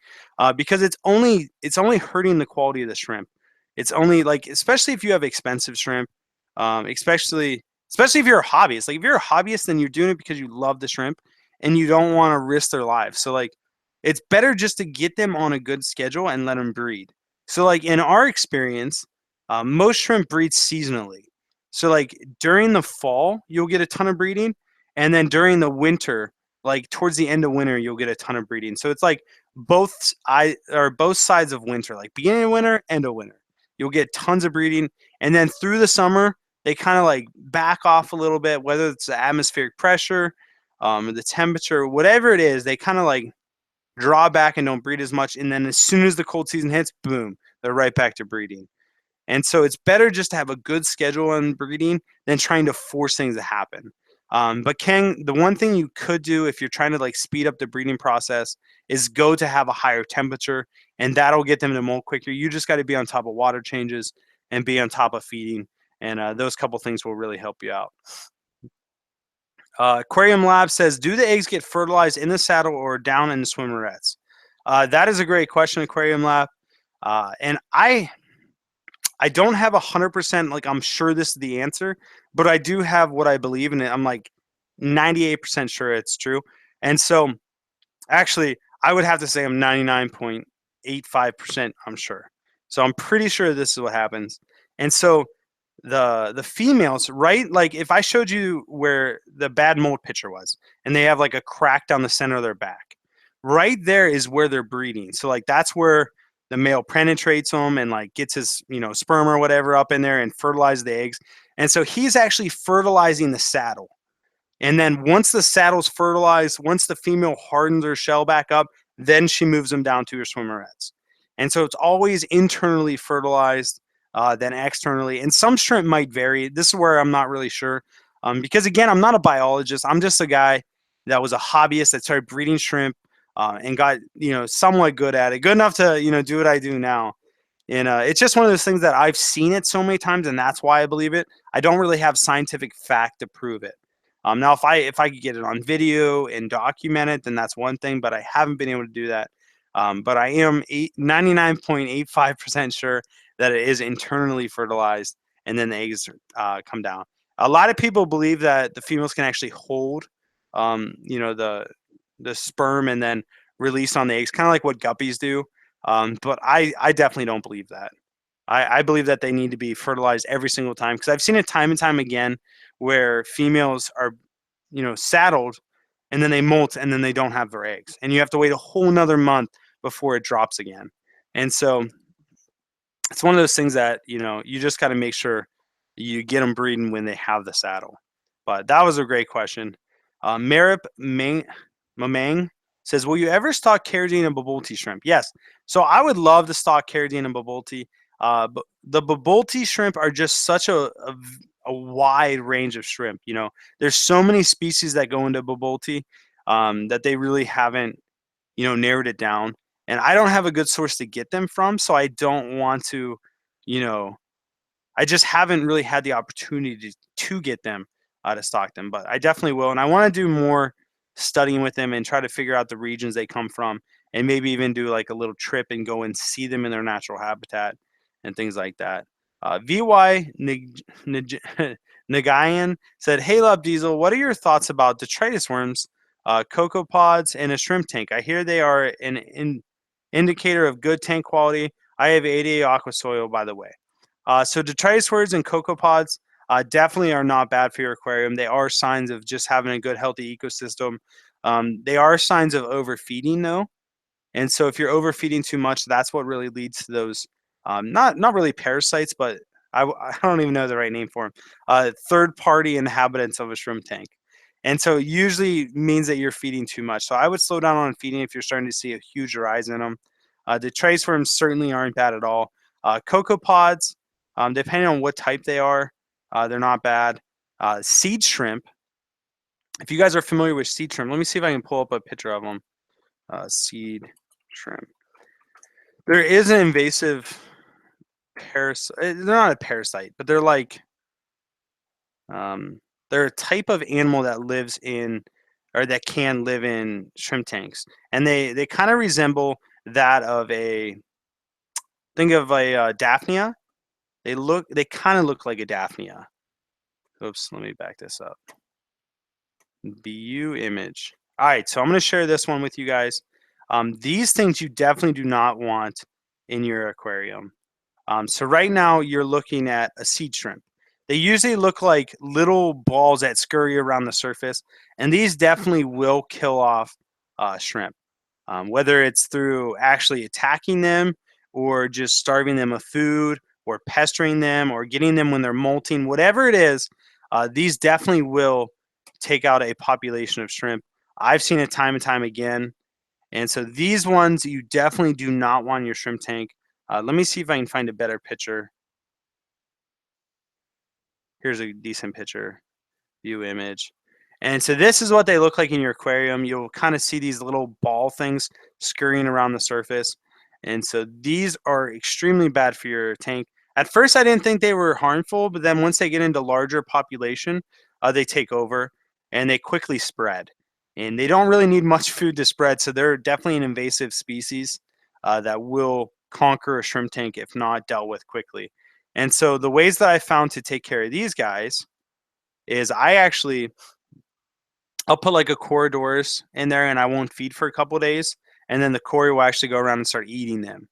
because it's only hurting the quality of the shrimp. It's only like, especially if you have expensive shrimp, especially if you're a hobbyist. Like if you're a hobbyist, then you're doing it because you love the shrimp and you don't want to risk their lives. So like it's better just to get them on a good schedule and let them breed. So like in our experience, most shrimp breed seasonally. So like during the fall, you'll get a ton of breeding, and then during the winter, like towards the end of winter, you'll get a ton of breeding. So it's like both sides of winter, like beginning of winter, end of winter. You'll get tons of breeding, and then through the summer, they kind of like back off a little bit, whether it's the atmospheric pressure, the temperature, whatever it is, they kind of like draw back and don't breed as much. And then as soon as the cold season hits, boom, they're right back to breeding. And so it's better just to have a good schedule on breeding than trying to force things to happen. But Ken, the one thing you could do if you're trying to like speed up the breeding process is go to have a higher temperature, and that'll get them to molt quicker. You just got to be on top of water changes and be on top of feeding, and those couple things will really help you out. Aquarium Lab says, do the eggs get fertilized in the saddle or down in the swimmerettes? That is a great question, Aquarium Lab. And I don't have 100%, like, I'm sure this is the answer, but I do have what I believe, and I'm like 98% sure it's true. And so, actually, I would have to say I'm 99.85% I'm sure. So I'm pretty sure this is what happens. And so the females, right? Like if I showed you where the bad molt picture was, and they have like a crack down the center of their back, right there is where they're breeding. So like that's where the male penetrates them and like gets his sperm or whatever up in there and fertilizes the eggs. And so he's actually fertilizing the saddle. And then once the saddle's fertilized, once the female hardens her shell back up, then she moves them down to her swimmerettes. And so it's always internally fertilized, than externally. And some shrimp might vary. This is where I'm not really sure. Because again, I'm not a biologist. I'm just a guy that was a hobbyist that started breeding shrimp, and got, somewhat good at it. Good enough to, do what I do now. And it's just one of those things that I've seen it so many times, and that's why I believe it. I don't really have scientific fact to prove it. Now, if I could get it on video and document it, then that's one thing. But I haven't been able to do that. But I am 99.85% sure that it is internally fertilized, and then the eggs come down. A lot of people believe that the females can actually hold, the sperm and then release on the eggs, kind of like what guppies do. But I definitely don't believe that. I believe that they need to be fertilized every single time, because I've seen it time and time again where females are, saddled, and then they molt and then they don't have their eggs. And you have to wait a whole nother month before it drops again. And so it's one of those things that, you just got to make sure you get them breeding when they have the saddle. But that was a great question. Marip Mamang says, will you ever stock carradine and babolti shrimp? Yes. So I would love to stock carradine and babolti. But the babolti shrimp are just such a wide range of shrimp. There's so many species that go into babolti, that they really haven't, narrowed it down. And I don't have a good source to get them from, so I don't want to, you know, I just haven't really had the opportunity to get them, to stock them, but I definitely will. And I want to do more studying with them and try to figure out the regions they come from, and maybe even do like a little trip and go and see them in their natural habitat and things like that. VY Nagayan said, hey, Love Diesel, what are your thoughts about detritus worms, cocopods, and a shrimp tank? I hear they are an indicator of good tank quality. I have 80 aqua soil, by the way. So detritus worms and cocopods definitely are not bad for your aquarium. They are signs of just having a good, healthy ecosystem. They are signs of overfeeding, though. And so if you're overfeeding too much, that's what really leads to those, not really parasites, but I don't even know the right name for them, third-party inhabitants of a shrimp tank. And so it usually means that you're feeding too much. So I would slow down on feeding if you're starting to see a huge rise in them. The trace worms certainly aren't bad at all. Cocopods, depending on what type they are, they're not bad. Seed shrimp, if you guys are familiar with seed shrimp, let me see if I can pull up a picture of them. Seed shrimp. There is an invasive parasite. They're not a parasite, but they're like, they're a type of animal that lives in, or that can live in shrimp tanks, and they kind of resemble that of a, think of a Daphnia. They kind of look like a Daphnia. Oops, let me back this up. BU image. All right, so I'm going to share this one with you guys. These things you definitely do not want in your aquarium. So right now you're looking at a seed shrimp. They usually look like little balls that scurry around the surface, and these definitely will kill off shrimp. Whether it's through actually attacking them or just starving them of food or pestering them or getting them when they're molting, whatever it is, these definitely will take out a population of shrimp. I've seen it time and time again. And so these ones you definitely do not want in your shrimp tank. Let me see if I can find a better picture. Here's a decent picture. View image. And so this is what they look like in your aquarium. You'll kind of see these little ball things scurrying around the surface. And so these are extremely bad for your tank. At first, I didn't think they were harmful, but then once they get into larger population, they take over and they quickly spread. And they don't really need much food to spread, so they're definitely an invasive species that will conquer a shrimp tank if not dealt with quickly. And so the ways that I found to take care of these guys is I'll put like a corridors in there and I won't feed for a couple days, and then the cory will actually go around and start eating them.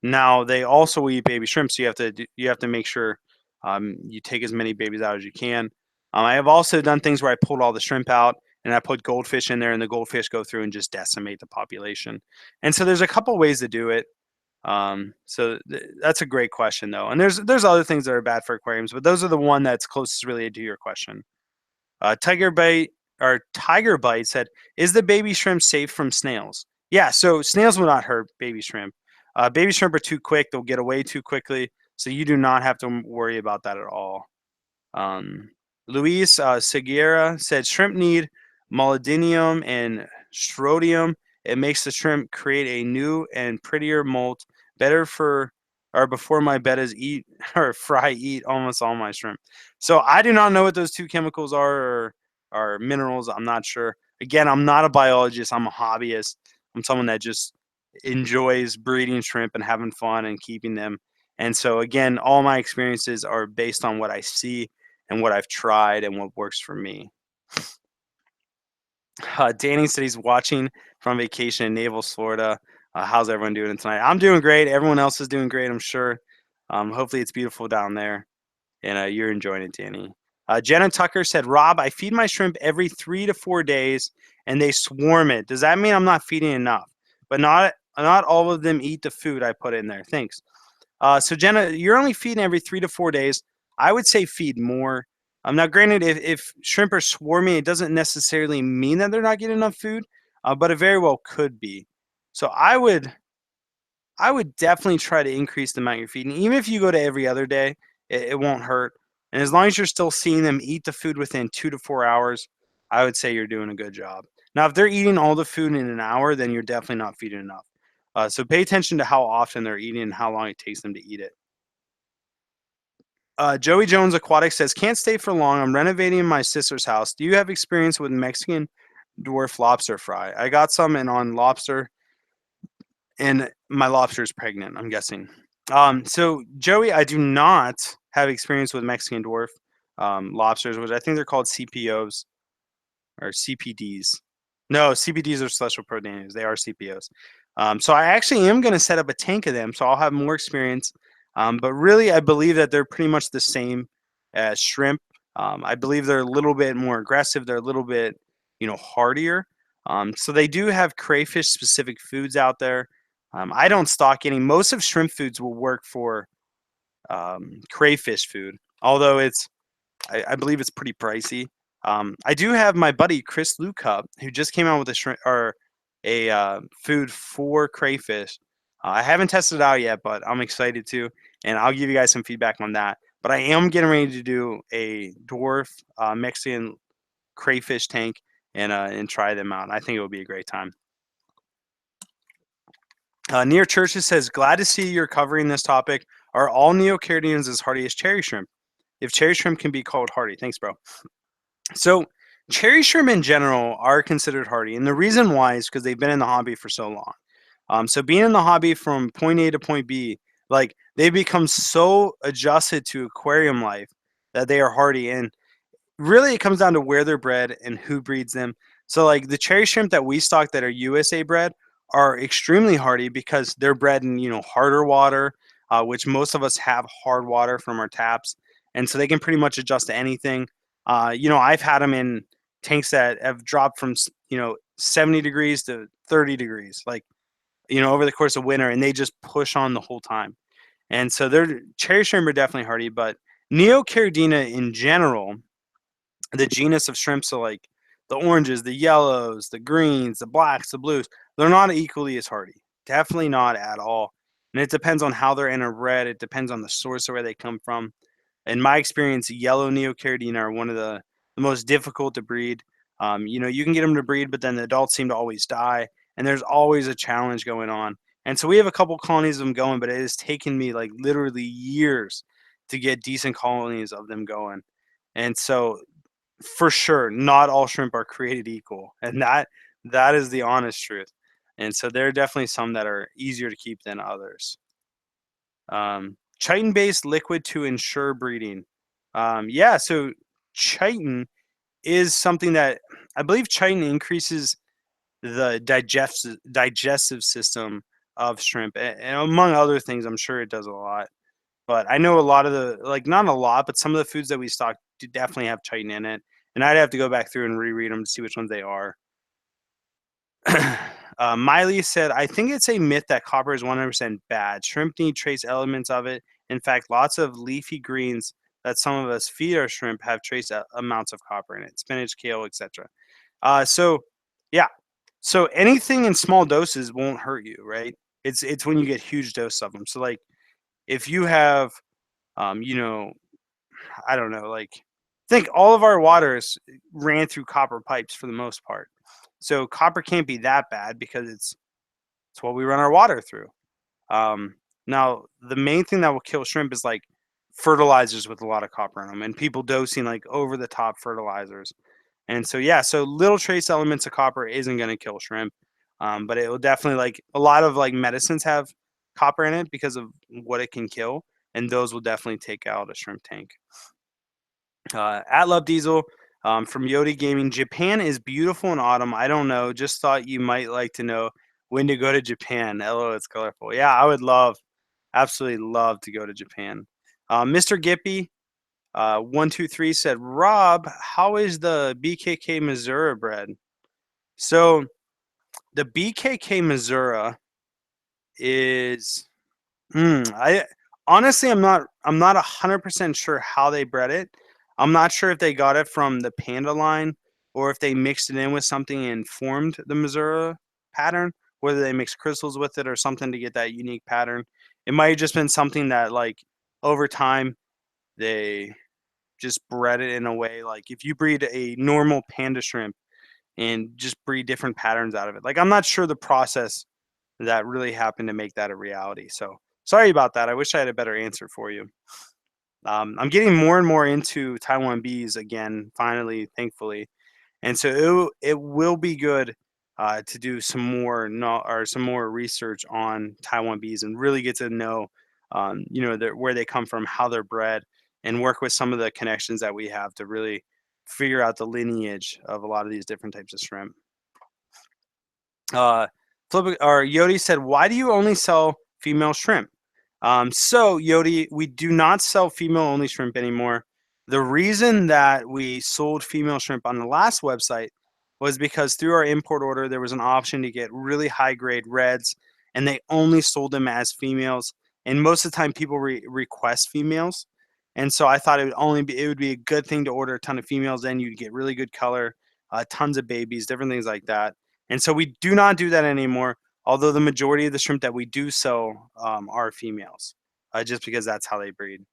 Now they also eat baby shrimp, so you have to make sure you take as many babies out as you can. I have also done things where I pulled all the shrimp out and I put goldfish in there, and the goldfish go through and just decimate the population. And so there's a couple ways to do it. That's a great question though, and there's other things that are bad for aquariums, but those are the one that's closest related to your question. Tiger Bite said, "Is the baby shrimp safe from snails?" Yeah, so snails will not hurt baby shrimp. Baby shrimp are too quick; they'll get away too quickly, so you do not have to worry about that at all. Um, Luis Seguera said, "Shrimp need molybdenum and strontium. It makes the shrimp create a new and prettier molt. Better for or before my bettas eat or fry eat almost all my shrimp." So I do not know what those two chemicals or minerals. I'm not sure. Again, I'm not a biologist. I'm a hobbyist. I'm someone that just enjoys breeding shrimp and having fun and keeping them. And so again, all my experiences are based on what I see and what I've tried and what works for me. Danny said he's watching from vacation in Naples, Florida. How's everyone doing tonight? I'm doing great. Everyone else is doing great, I'm sure. Hopefully it's beautiful down there and you're enjoying it, Danny. Jenna Tucker said, "Rob, I feed my shrimp every 3 to 4 days and they swarm it. Does that mean I'm not feeding enough? But not all of them eat the food I put in there. Thanks." So Jenna, you're only feeding every 3 to 4 days. I would say feed more. Now, granted, if shrimp are swarming, it doesn't necessarily mean that they're not getting enough food, but it very well could be. So I would definitely try to increase the amount you're feeding. Even if you go to every other day, it won't hurt. And as long as you're still seeing them eat the food within 2 to 4 hours, I would say you're doing a good job. Now, if they're eating all the food in an hour, then you're definitely not feeding enough. So pay attention to how often they're eating and how long it takes them to eat it. Joey Jones Aquatics says, "Can't stay for long. I'm renovating my sister's house. Do you have experience with Mexican dwarf lobster fry? I got some and on lobster, and my lobster is pregnant, I'm guessing." So Joey, I do not have experience with Mexican dwarf lobsters, which I think they're called CPOs or CPDs. No, CPDs are celestial proteiners. They are CPOs. So I actually am going to set up a tank of them, so I'll have more experience. But really, I believe that they're pretty much the same as shrimp. I believe they're a little bit more aggressive. They're a little bit, hardier. So they do have crayfish specific foods out there. I don't stock any. Most of shrimp foods will work for crayfish food, although I believe it's pretty pricey. I do have my buddy Chris Lucup, who just came out with a shrimp or a food for crayfish. I haven't tested it out yet, but I'm excited to, and I'll give you guys some feedback on that. But I am getting ready to do a dwarf Mexican crayfish tank and try them out. I think it will be a great time. Near Churches says, "Glad to see you're covering this topic. Are all neocaridans as hardy as cherry shrimp? If cherry shrimp can be called hardy." Thanks, bro. So cherry shrimp in general are considered hardy, and the reason why is because they've been in the hobby for so long. So being in the hobby from point A to point B, like they become so adjusted to aquarium life that they are hardy. And really, it comes down to where they're bred and who breeds them. So like the cherry shrimp that we stock that are USA bred are extremely hardy because they're bred in harder water, which most of us have hard water from our taps, and so they can pretty much adjust to anything. I've had them in tanks that have dropped from 70 degrees to 30 degrees, like over the course of winter, and they just push on the whole time. And so they're cherry shrimp are definitely hardy, but Neocaridina in general, the genus of shrimp, so like the oranges, the yellows, the greens, the blacks, the blues, they're not equally as hardy. Definitely not at all. And it depends on how they're interbred. It depends on the source of where they come from. In my experience, yellow Neocaridina are one of the most difficult to breed. You can get them to breed, but then the adults seem to always die, and there's always a challenge going on. And so we have a couple colonies of them going, but it has taken me like literally years to get decent colonies of them going. And so for sure, not all shrimp are created equal, and that is the honest truth. And so there are definitely some that are easier to keep than others. Chitin-based liquid to ensure breeding. Yeah, so chitin is something that I believe chitin increases the digestive system of shrimp, and among other things, I'm sure it does a lot. But I know a lot of the like not a lot, but some of the foods that we stock do definitely have chitin in it, and I'd have to go back through and reread them to see which ones they are. Miley said, "I think it's a myth that copper is 100% bad. Shrimp need trace elements of it. In fact, lots of leafy greens that some of us feed our shrimp have trace amounts of copper in it. Spinach, kale, etc." So yeah, so anything in small doses won't hurt you, right? It's when you get huge doses of them. So like if you have, um, you know, I don't know, like think all of our waters ran through copper pipes for the most part. So copper can't be that bad because it's what we run our water through. Um, Now the main thing that will kill shrimp is like fertilizers with a lot of copper in them and people dosing like over the top fertilizers. And so yeah, so little trace elements of copper isn't going to kill shrimp. But it will definitely like a lot of like medicines have copper in it because of what it can kill, and those will definitely take out a shrimp tank. At Love Diesel from Yodi Gaming. Japan is beautiful in autumn. I don't know. Just thought you might like to know when to go to Japan. LO, it's colorful. Yeah, I would absolutely love to go to Japan. Mr. Gippy, 123 said, Rob, how is the BKK Missouri bread? So the BKK Missouri is I honestly I'm not 100% sure how they bred it. I'm not sure if they got it from the Panda line or if they mixed it in with something and formed the Missouri pattern, whether they mixed crystals with it or something to get that unique pattern. It might have just been something that like over time they just bred it in a way like if you breed a normal panda shrimp and just breed different patterns out of it. Like I'm not sure the process that really happened to make that a reality. So sorry about that. I wish I had a better answer for you. I'm getting more and more into Taiwan bees again, finally, thankfully, and so it will be good to do some more no, or some more research on Taiwan bees and really get to know, where they come from, how they're bred, and work with some of the connections that we have to really figure out the lineage of a lot of these different types of shrimp. Uh, Flip or Yodi said, "Why do you only sell female shrimp?" So Yodi, we do not sell female only shrimp anymore. The reason that we sold female shrimp on the last website was because through our import order there was an option to get really high grade reds, and they only sold them as females. And most of the time, people request females, and so I thought it would be a good thing to order a ton of females. Then you'd get really good color, tons of babies, different things like that. And so we do not do that anymore, although the majority of the shrimp that we do sell are females, just because that's how they breed.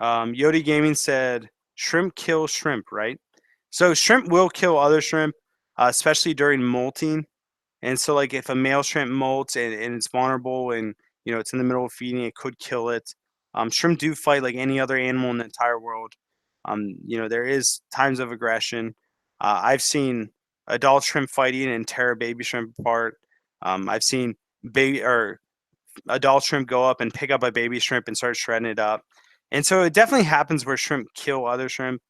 Yodi Gaming said, shrimp kill shrimp, right? So shrimp will kill other shrimp, especially during molting. And so, like, if a male shrimp molts and it's vulnerable and, it's in the middle of feeding, it could kill it. Shrimp do fight like any other animal in the entire world. There is times of aggression. I've seen adult shrimp fighting and tear a baby shrimp apart. I've seen baby or adult shrimp go up and pick up a baby shrimp and start shredding it up. And so it definitely happens where shrimp kill other shrimp.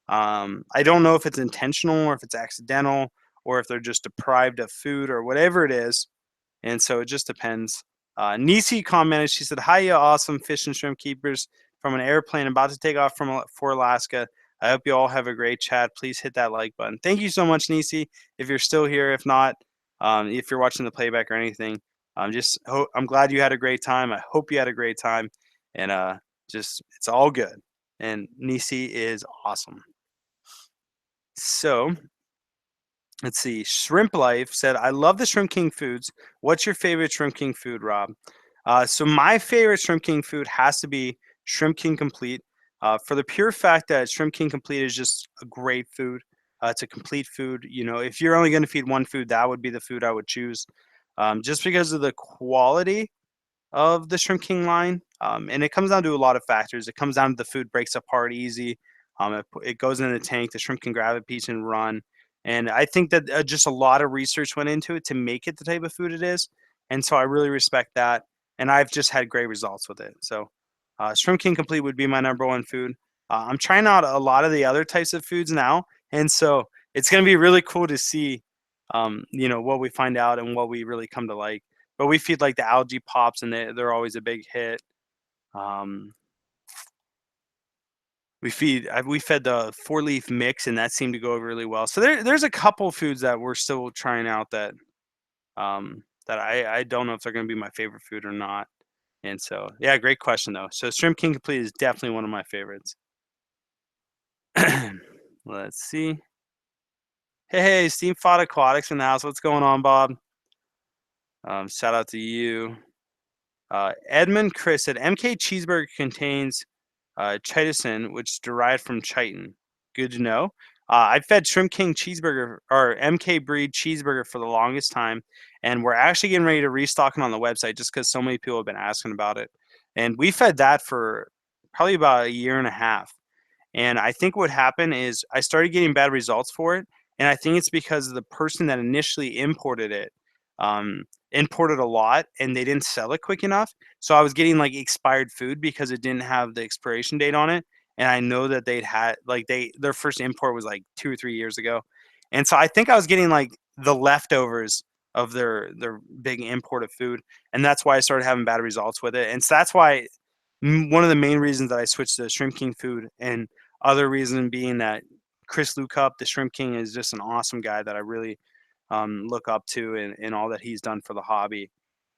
I don't know if it's intentional or if it's accidental or if they're just deprived of food or whatever it is. And so it just depends. Nisi commented, she said, "Hi, you awesome fish and shrimp keepers from an airplane about to take off for Alaska. I hope you all have a great chat. Please hit that like button." Thank you so much, Nisi. If you're still here, if not, if you're watching the playback or anything, I'm glad you had a great time. I hope you had a great time, and just it's all good. And Nisi is awesome. So let's see. Shrimp Life said, "I love the Shrimp King foods. What's your favorite Shrimp King food, Rob?" So my favorite Shrimp King food has to be Shrimp King Complete, for the pure fact that Shrimp King Complete is just a great food. It's a complete food. You know, if you're only going to feed one food, that would be the food I would choose, just because of the quality of the Shrimp King line. And it comes down to a lot of factors. It comes down to the food breaks apart easy. It goes in the tank. The shrimp can grab a piece and run. And I think that just a lot of research went into it to make it the type of food it is. And so I really respect that. And I've just had great results with it. So Shrimp King Complete would be my number one food. I'm trying out a lot of the other types of foods now. And so it's going to be really cool to see, what we find out and what we really come to like. But we feed like the algae pops, and they're always a big hit. Um, we fed the 4-leaf mix, and that seemed to go over really well. So there's a couple foods that we're still trying out that I don't know if they're going to be my favorite food or not. And so yeah, great question though. So Shrimp King Complete is definitely one of my favorites. Let's see. Hey, Steam Fought Aquatics in the house. What's going on, Bob? Shout out to you. Edmund Chris said MK cheeseburger contains chitosan, which is derived from chitin. Good to know. I fed Shrimp King cheeseburger or MK breed cheeseburger for the longest time, and we're actually getting ready to restock it on the website just because so many people have been asking about it. And we fed that for probably about a year and a half. And I think what happened is I started getting bad results for it, and I think it's because the person that initially imported it, imported a lot, and they didn't sell it quick enough. So I was getting like expired food because it didn't have the expiration date on it, and I know that they'd had like their first import was like 2 or 3 years ago, and so I think I was getting like the leftovers of their big import of food, and that's why I started having bad results with it, and so that's why one of the main reasons that I switched to Shrimp King food, and other reason being that Chris Lucup, the Shrimp King, is just an awesome guy that I really look up to in all that he's done for the hobby.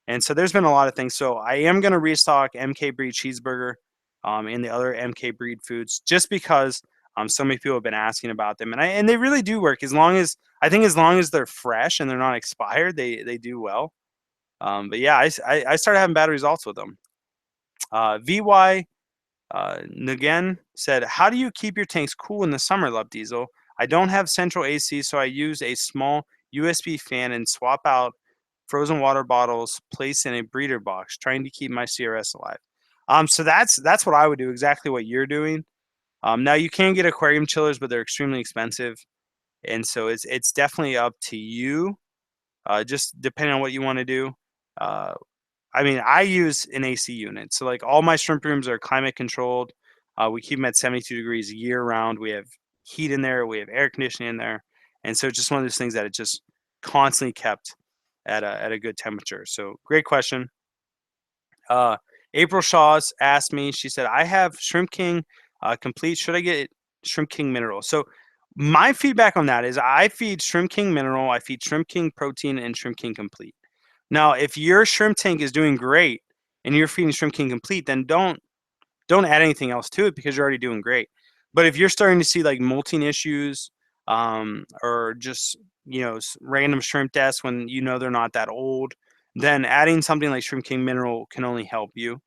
And so there's been a lot of things. So I am going to restock MK Breed Cheeseburger and the other MK Breed foods just because so many people have been asking about them, and they really do work as long as they're fresh and they're not expired, they do well. But yeah, I started having bad results with them. VY Nagain said, "How do you keep your tanks cool in the summer, Love Diesel? I don't have central AC, so I use a small USB fan and swap out frozen water bottles placed in a breeder box, trying to keep my CRS alive." So that's what I would do, exactly what you're doing. Now you can get aquarium chillers, but they're extremely expensive, and so it's definitely up to you, just depending on what you want to do. Uh, I mean, I use an AC unit. So like all my shrimp rooms are climate controlled. We keep them at 72 degrees year round. We have heat in there. We have air conditioning in there. And so it's just one of those things that it just constantly kept at a good temperature. So great question. Uh, April Shaw's asked me, she said, "I have Shrimp King complete. Should I get Shrimp King mineral?" So my feedback on that is I feed Shrimp King mineral, I feed Shrimp King protein, and Shrimp King complete. Now, if your shrimp tank is doing great and you're feeding Shrimp King Complete, then don't add anything else to it because you're already doing great. But if you're starting to see like molting issues, or just random shrimp deaths when you know they're not that old, then adding something like Shrimp King Mineral can only help you.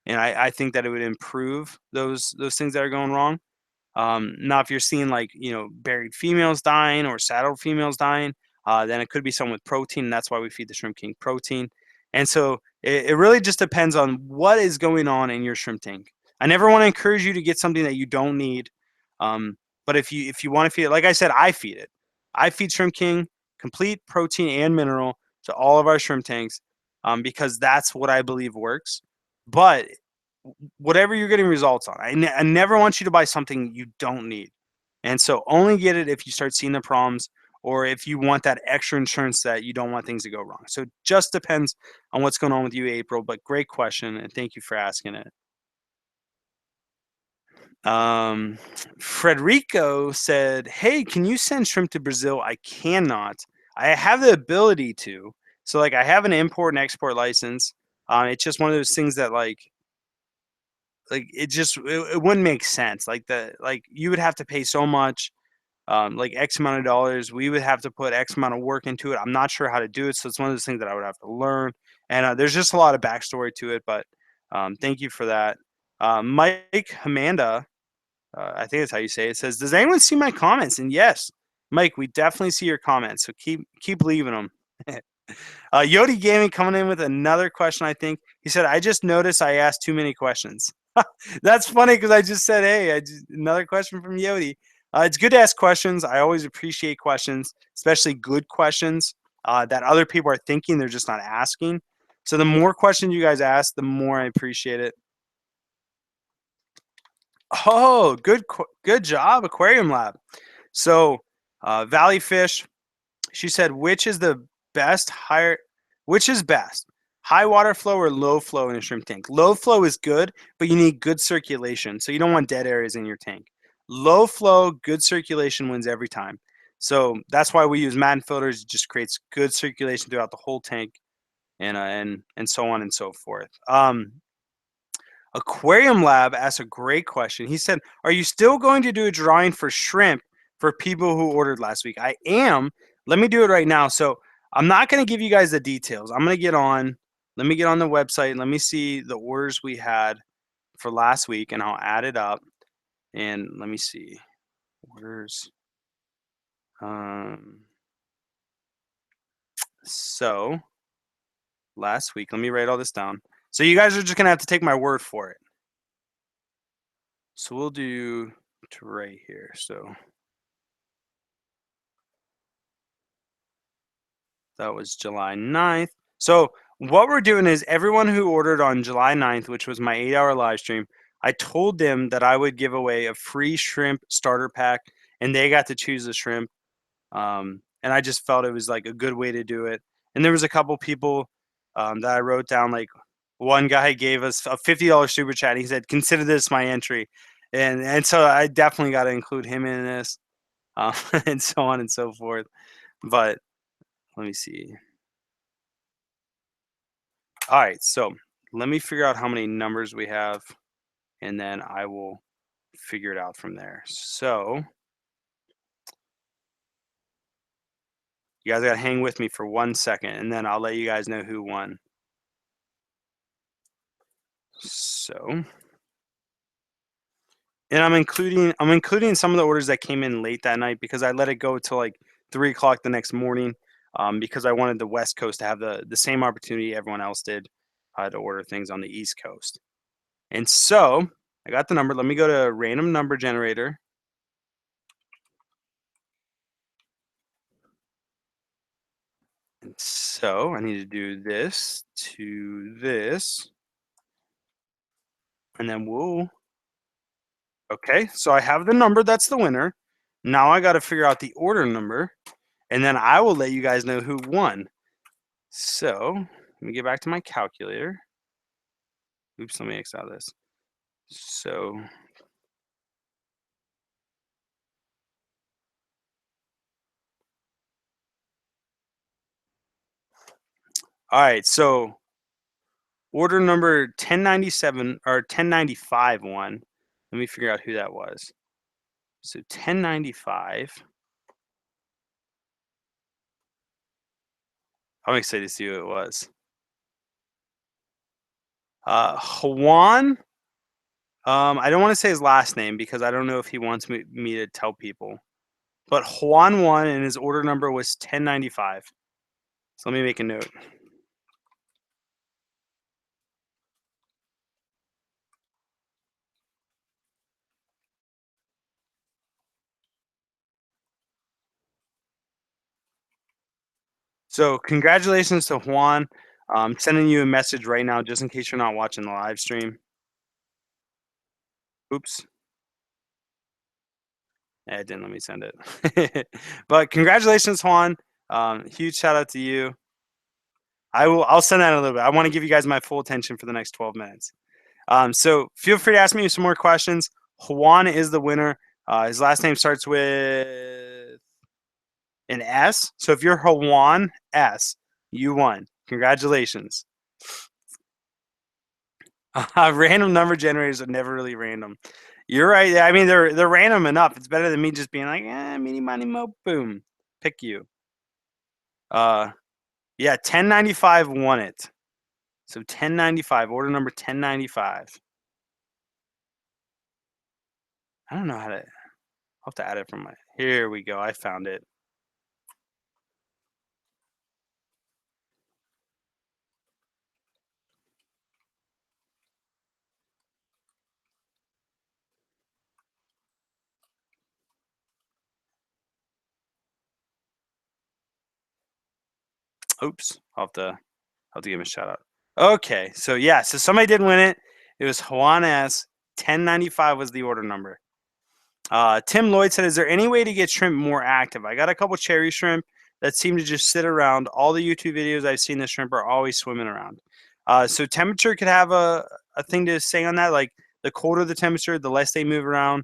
And I think that it would improve those things that are going wrong. Now, if you're seeing like berried females dying or saddled females dying, then it could be something with protein. And that's why we feed the Shrimp King protein. And so it really just depends on what is going on in your shrimp tank. I never want to encourage you to get something that you don't need. Um, but if you want to feed it, like I said, I feed it. I feed Shrimp King complete protein and mineral to all of our shrimp tanks, because that's what I believe works. But whatever you're getting results on, I never want you to buy something you don't need. And so only get it if you start seeing the problems or if you want that extra insurance that you don't want things to go wrong. So it just depends on what's going on with you, April. But great question, and thank you for asking it. Um, Frederico said, "Hey, can you send shrimp to Brazil? I cannot. I have the ability to. So like I have an import and export license. It's just one of those things that like it wouldn't make sense. Like you would have to pay so much, like X amount of dollars. We would have to put X amount of work into it. I'm not sure how to do it, so it's one of those things that I would have to learn. And there's just a lot of backstory to it. But thank you for that, Mike Amanda. I think that's how you say it. It says, "Does anyone see my comments?" And yes, Mike, we definitely see your comments. So keep leaving them. Yodi Gaming coming in with another question. I think he said, "I just noticed I asked too many questions." That's funny because I just said, "Hey, another question from Yodi." It's good to ask questions. I always appreciate questions, especially good questions that other people are thinking they're just not asking. So the more questions you guys ask, the more I appreciate it. Oh, good job, Aquarium Lab. So, Valley Fish, she said, best higher, which is best, high water flow or low flow in a shrimp tank? Low flow is good, but you need good circulation, so you don't want dead areas in your tank. Low flow, good circulation wins every time. So that's why we use Madden filters. It just creates good circulation throughout the whole tank, and so on and so forth. Aquarium Lab asked a great question. He said, "Are you still going to do a drawing for shrimp for people who ordered last week?" I am. Let me do it right now. So I'm not going to give you guys the details. I'm going to get on. Let me get on the website and let me see the orders we had for last week, and I'll add it up. And let me see orders. Um, so last week, let me write all this down. So you guys are just going to have to take my word for it. So we'll do to right here. So that was July 9th. So what we're doing is everyone who ordered on July 9th, which was my 8-hour live stream, I told them that I would give away a free shrimp starter pack, and they got to choose the shrimp. And I just felt it was like a good way to do it. And there was a couple people that I wrote down. Like one guy gave us a $50 super chat. And he said, "Consider this my entry," and so I definitely got to include him in this, and so on and so forth. But let me see. All right, so let me figure out how many numbers we have, and then I will figure it out from there. So you guys got to hang with me for 1 second, and then I'll let you guys know who won. So, and I'm including some of the orders that came in late that night because I let it go till like 3 o'clock the next morning, because I wanted the West Coast to have the same opportunity everyone else did, to order things on the East Coast. And so I got the number. Let me go to random number generator. And so I need to do this to this, and then okay, so I have the number that's the winner. Now I got to figure out the order number, and then I will let you guys know who won. So let me get back to my calculator. Oops, let me X out this. So, all right, so order number 1097 or 1095 won. Let me figure out who that was. So 1095. I'm excited to see who it was. Juan. I don't want to say his last name because I don't know if he wants me to tell people. But Juan won, and his order number was 1095. So let me make a note. So congratulations to Juan. I'm sending you a message right now just in case you're not watching the live stream. Oops. It didn't let me send it. But congratulations, Juan. Huge shout out to you. I'll send that in a little bit. I want to give you guys my full attention for the next 12 minutes. So feel free to ask me some more questions. Juan is the winner. His last name starts with an S. So if you're Juan S, you won. Congratulations. Random number generators are never really random. You're right. I mean, they're random enough. It's better than me just being like, meeny, miny, mo, boom, pick you. Yeah, 1095 won it. So 1095, order number 1095. I don't know how to. I'll have to add it from my. Here we go. I found it. Oops. I'll have to give him a shout out. Okay, so yeah, so somebody did win it. It was Juan S. 1095 was the order number. Tim Lloyd said, "Is there any way to get shrimp more active? I got a couple cherry shrimp that seem to just sit around. All the YouTube videos I've seen, the shrimp are always swimming around. So temperature could have a thing to say on that. Like the colder the temperature, the less they move around.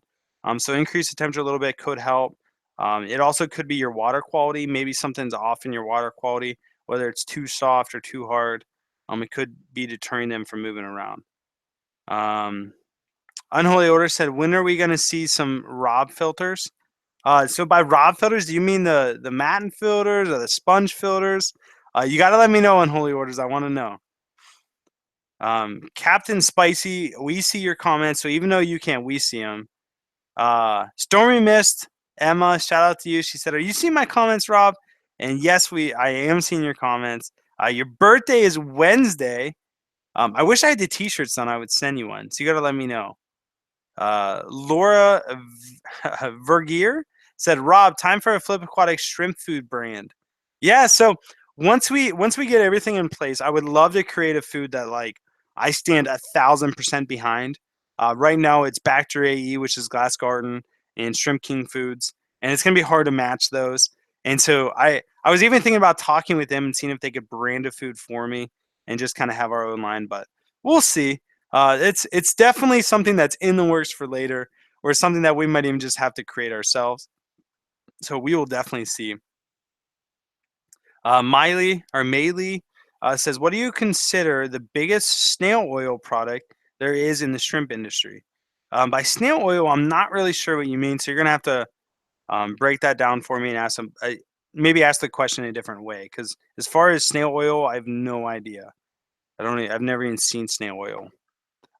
So increase the temperature a little bit could help. It also could be your water quality. Maybe something's off in your water quality, whether it's too soft or too hard. It could be deterring them from moving around." Um, Unholy Order said, "When are we going to see some Rob filters?" So by Rob filters, do you mean the Matten filters or the sponge filters? You got to let me know, Unholy Orders. I want to know. Captain Spicy, we see your comments, so even though you can't, we see them. Stormy Mist, Emma, shout out to you. She said, "Are you seeing my comments, Rob?" And yes, I am seeing your comments. Your birthday is Wednesday. I wish I had the T-shirts done. I would send you one. So you got to let me know. Laura Vergier said, "Rob, time for a Flip Aquatics shrimp food brand." Yeah, so once we get everything in place, I would love to create a food that like I stand 1,000% behind. Right now, it's Bacter AE, which is Glass Garden, and Shrimp King Foods, and it's gonna be hard to match those. And so I was even thinking about talking with them and seeing if they could brand a food for me and just kind of have our own line, but we'll see. It's definitely something that's in the works for later, or something that we might even just have to create ourselves. So we will definitely see. Maylee says, "What do you consider the biggest snail oil product there is in the shrimp industry?" By snail oil, I'm not really sure what you mean, so you're gonna have to break that down for me and ask them. Maybe ask the question in a different way, because as far as snail oil, I have no idea. I've never even seen snail oil.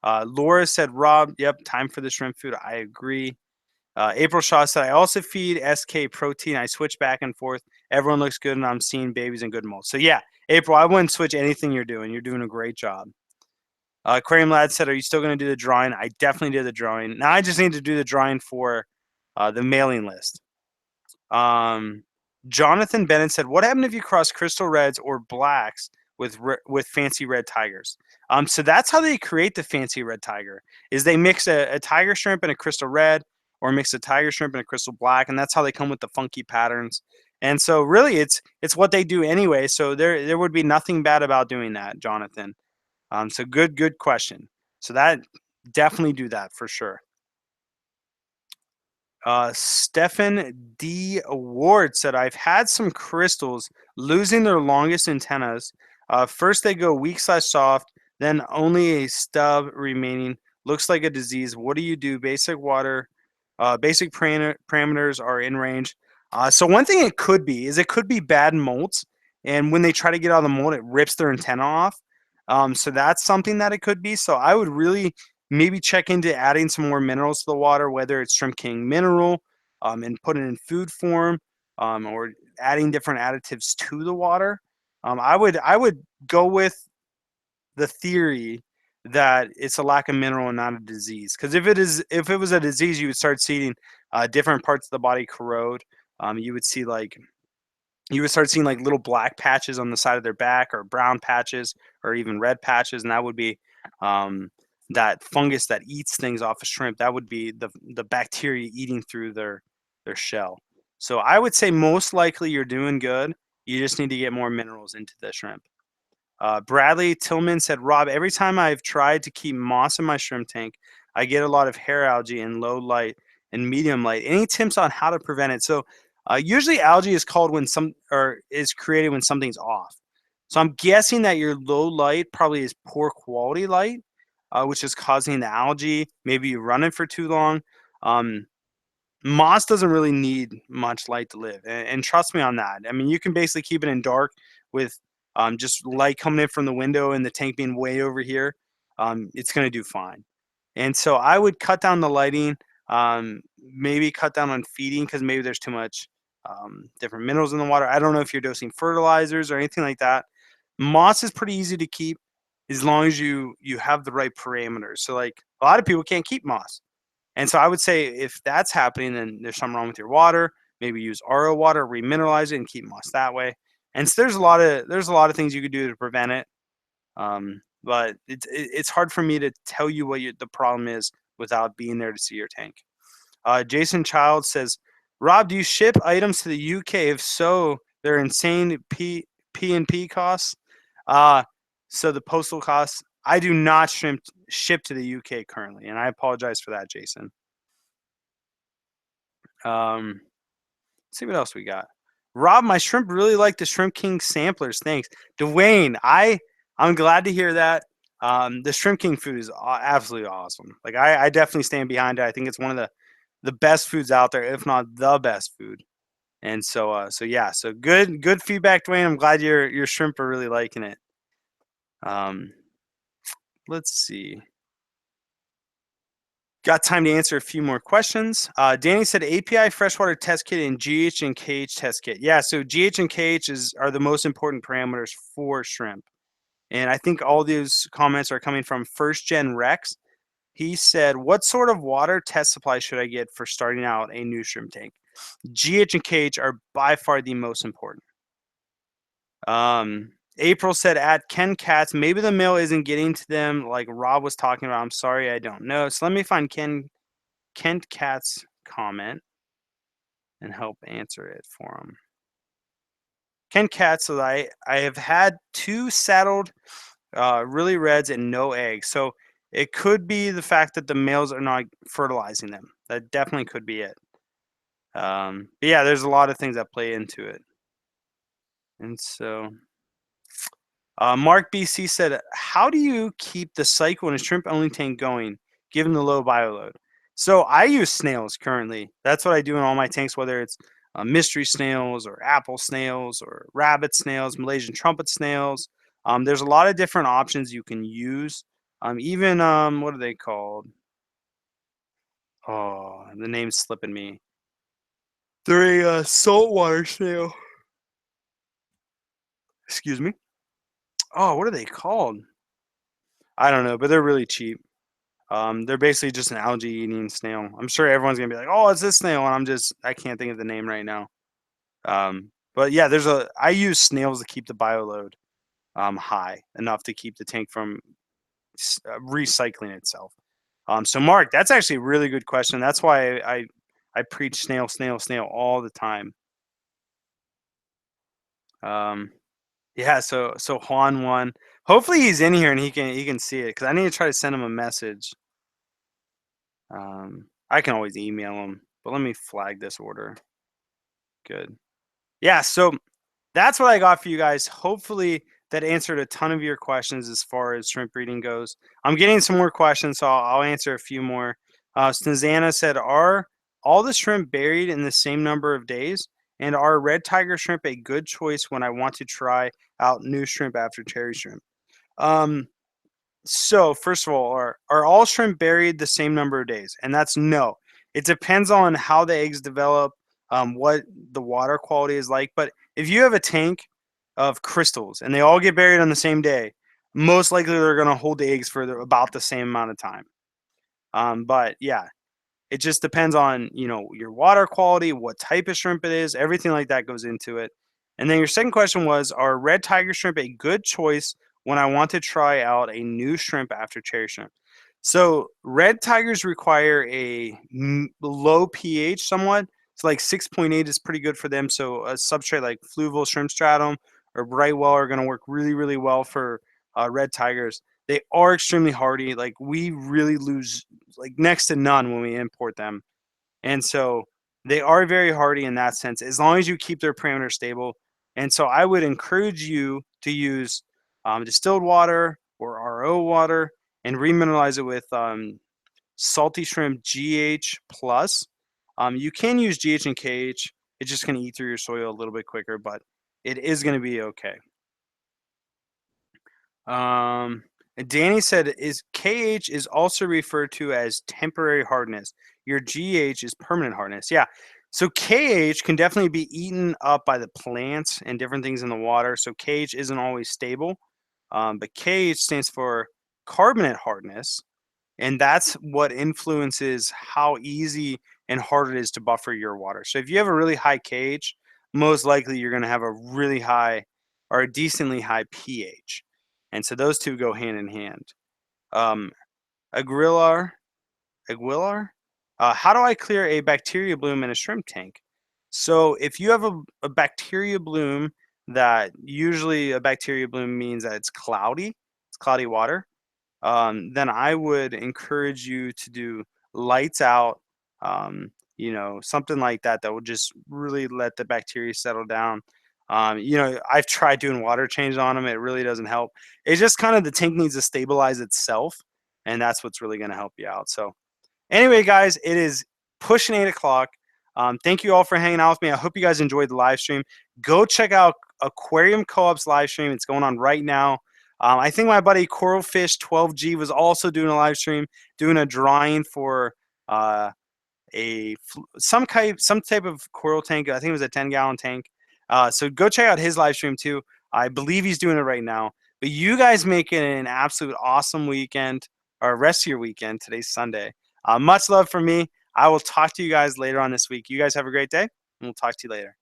Laura said, "Rob, yep, time for the shrimp food." I agree. April Shaw said, "I also feed SK protein. I switch back and forth. Everyone looks good, and I'm seeing babies in good mold." So yeah, April, I wouldn't switch anything you're doing. You're doing a great job. Aquarium Lad said, "Are you still going to do the drawing?" I definitely did the drawing. Now I just need to do the drawing for the mailing list. Um, Jonathan Bennett said, "What happened if you cross crystal reds or blacks with fancy red tigers?" So that's how they create the fancy red tiger. Is they mix a tiger shrimp and a crystal red, or mix a tiger shrimp and a crystal black, and that's how they come with the funky patterns. And so really, it's what they do anyway. So there would be nothing bad about doing that, Jonathan. So good question. So that definitely do that for sure. Stefan D. Ward said, "I've had some crystals losing their longest antennas. First, they go weak/soft, then only a stub remaining. Looks like a disease. What do you do? Basic water, basic parameters are in range." So one thing it could be is it could be bad molts, and when they try to get out of the mold, it rips their antenna off. So that's something that it could be. So I would really maybe check into adding some more minerals to the water, whether it's Shrimp King mineral, and put it in food form, or adding different additives to the water. I would go with the theory that it's a lack of mineral and not a disease. Because if it was a disease, you would start seeing different parts of the body corrode. You would see like you would start seeing like little black patches on the side of their back, or brown patches, or even red patches, and that would be um, that fungus that eats things off a shrimp. That would be the bacteria eating through their shell. So I would say most likely you're doing good. You just need to get more minerals into the shrimp. Bradley Tillman said, Rob, every time I've tried to keep moss in my shrimp tank, I get a lot of hair algae in low light and medium light. Any tips on how to prevent it? So usually algae is called when is created when something's off. So I'm guessing that your low light probably is poor quality light, which is causing the algae. Maybe you run it for too long. Um, Moss doesn't really need much light to live, and trust me on that. I mean, you can basically keep it in dark with just light coming in from the window and the tank being way over here. It's going to do fine. And so I would cut down the lighting, maybe cut down on feeding because maybe there's too much different minerals in the water. I don't know if you're dosing fertilizers or anything like that. Moss is pretty easy to keep as long as you have the right parameters. So like a lot of people can't keep moss. And so I would say if that's happening, then there's something wrong with your water. Maybe use RO water, remineralize it, and keep moss that way. And so there's a lot of things you could do to prevent it. But it's hard for me to tell you what the problem is without being there to see your tank. Jason Child says, Rob, do you ship items to the UK? If so, they're insane and P costs. So the postal costs. I do not ship to the UK currently, and I apologize for that, Jason. Let's see what else we got. Rob, my shrimp really like the Shrimp King samplers. Thanks, Dwayne. I'm glad to hear that. The Shrimp King food is absolutely awesome. Like I definitely stand behind it. I think it's one of the best foods out there, if not the best food. And so yeah, so good feedback, Dwayne. I'm glad your shrimp are really liking it. Um, let's see. Got time to answer a few more questions. Danny said API freshwater test kit and GH and KH test kit. Yeah, so GH and KH are the most important parameters for shrimp. And I think all these comments are coming from First Gen Rex. He said, what sort of water test supply should I get for starting out a new shrimp tank? GH and KH are by far the most important. April said at Ken Katz, maybe the mail isn't getting to them like Rob was talking about. I'm sorry, I don't know. So let me find Kent Katz's comment and help answer it for him. Ken Katz said, I have had 2 saddled really reds and no eggs. So it could be the fact that the males are not fertilizing them. That definitely could be it. But yeah, there's a lot of things that play into it. And so Mark BC said, how do you keep the cycle in a shrimp only tank going given the low bioload? So I use snails currently. That's what I do in all my tanks, whether it's mystery snails or apple snails or rabbit snails, Malaysian trumpet snails. There's a lot of different options you can use. Even what are they called? Oh, the name's slipping me. They're a saltwater snail. Excuse me. Oh, what are they called? I don't know, but they're really cheap. They're basically just an algae eating snail. I'm sure everyone's gonna be like, "Oh, it's this snail," and I can't think of the name right now. But yeah, I use snails to keep the bioload high enough to keep the tank from recycling itself. So Mark, that's actually a really good question. That's why I preach snail, snail, snail all the time. Yeah, so Juan won. Hopefully he's in here and he can see it because I need to try to send him a message. I can always email him, but let me flag this order. Good. Yeah, so that's what I got for you guys. Hopefully that answered a ton of your questions as far as shrimp breeding goes. I'm getting some more questions, so I'll answer a few more. Snazana said, are all the shrimp buried in the same number of days? And are red tiger shrimp a good choice when I want to try out new shrimp after cherry shrimp? So first of all, are all shrimp buried the same number of days? And that's no. It depends on how the eggs develop, what the water quality is like. But if you have a tank of crystals and they all get buried on the same day, most likely they're going to hold the eggs for about the same amount of time. But yeah, it just depends on your water quality, what type of shrimp it is, everything like that goes into it. And then your second question was, are red tiger shrimp a good choice when I want to try out a new shrimp after cherry shrimp? So red tigers require a low pH somewhat So like 6.8 is pretty good for them. So a substrate like fluval shrimp stratum or Brightwell are going to work really, really well for red tigers. They are extremely hardy. Like we really lose like next to none when we import them. And so they are very hardy in that sense, as long as you keep their parameters stable. And so I would encourage you to use distilled water or RO water and remineralize it with salty shrimp GH plus. You can use GH and KH. It's just going to eat through your soil a little bit quicker, but it is going to be okay. And Danny said, "Is KH is also referred to as temporary hardness. Your GH is permanent hardness." Yeah. So KH can definitely be eaten up by the plants and different things in the water. So KH isn't always stable, but KH stands for carbonate hardness, and that's what influences how easy and hard it is to buffer your water. So if you have a really high KH, most likely you're going to have a really high or a decently high pH. And so those two go hand in hand. Um, Aguilar, Aguilar, how do I clear a bacteria bloom in a shrimp tank? So if you have a bacteria bloom, that usually a bacteria bloom means that it's cloudy water. Then I would encourage you to do lights out, something like that that would just really let the bacteria settle down. I've tried doing water change on them. It really doesn't help. It's just kind of the tank needs to stabilize itself, and that's what's really going to help you out. So anyway, guys, it is pushing 8 o'clock. Thank you all for hanging out with me. I hope you guys enjoyed the live stream. Go check out Aquarium Co-op's live stream. It's going on right now. I think my buddy Coralfish 12G was also doing a live stream, doing a drawing for uh, some type of coral tank. I think it was a 10-gallon tank. So go check out his live stream too. I believe he's doing it right now. But you guys make it an absolute awesome weekend, or rest of your weekend. Today's Sunday. Much love from me. I will talk to you guys later on this week. You guys have a great day, and we'll talk to you later.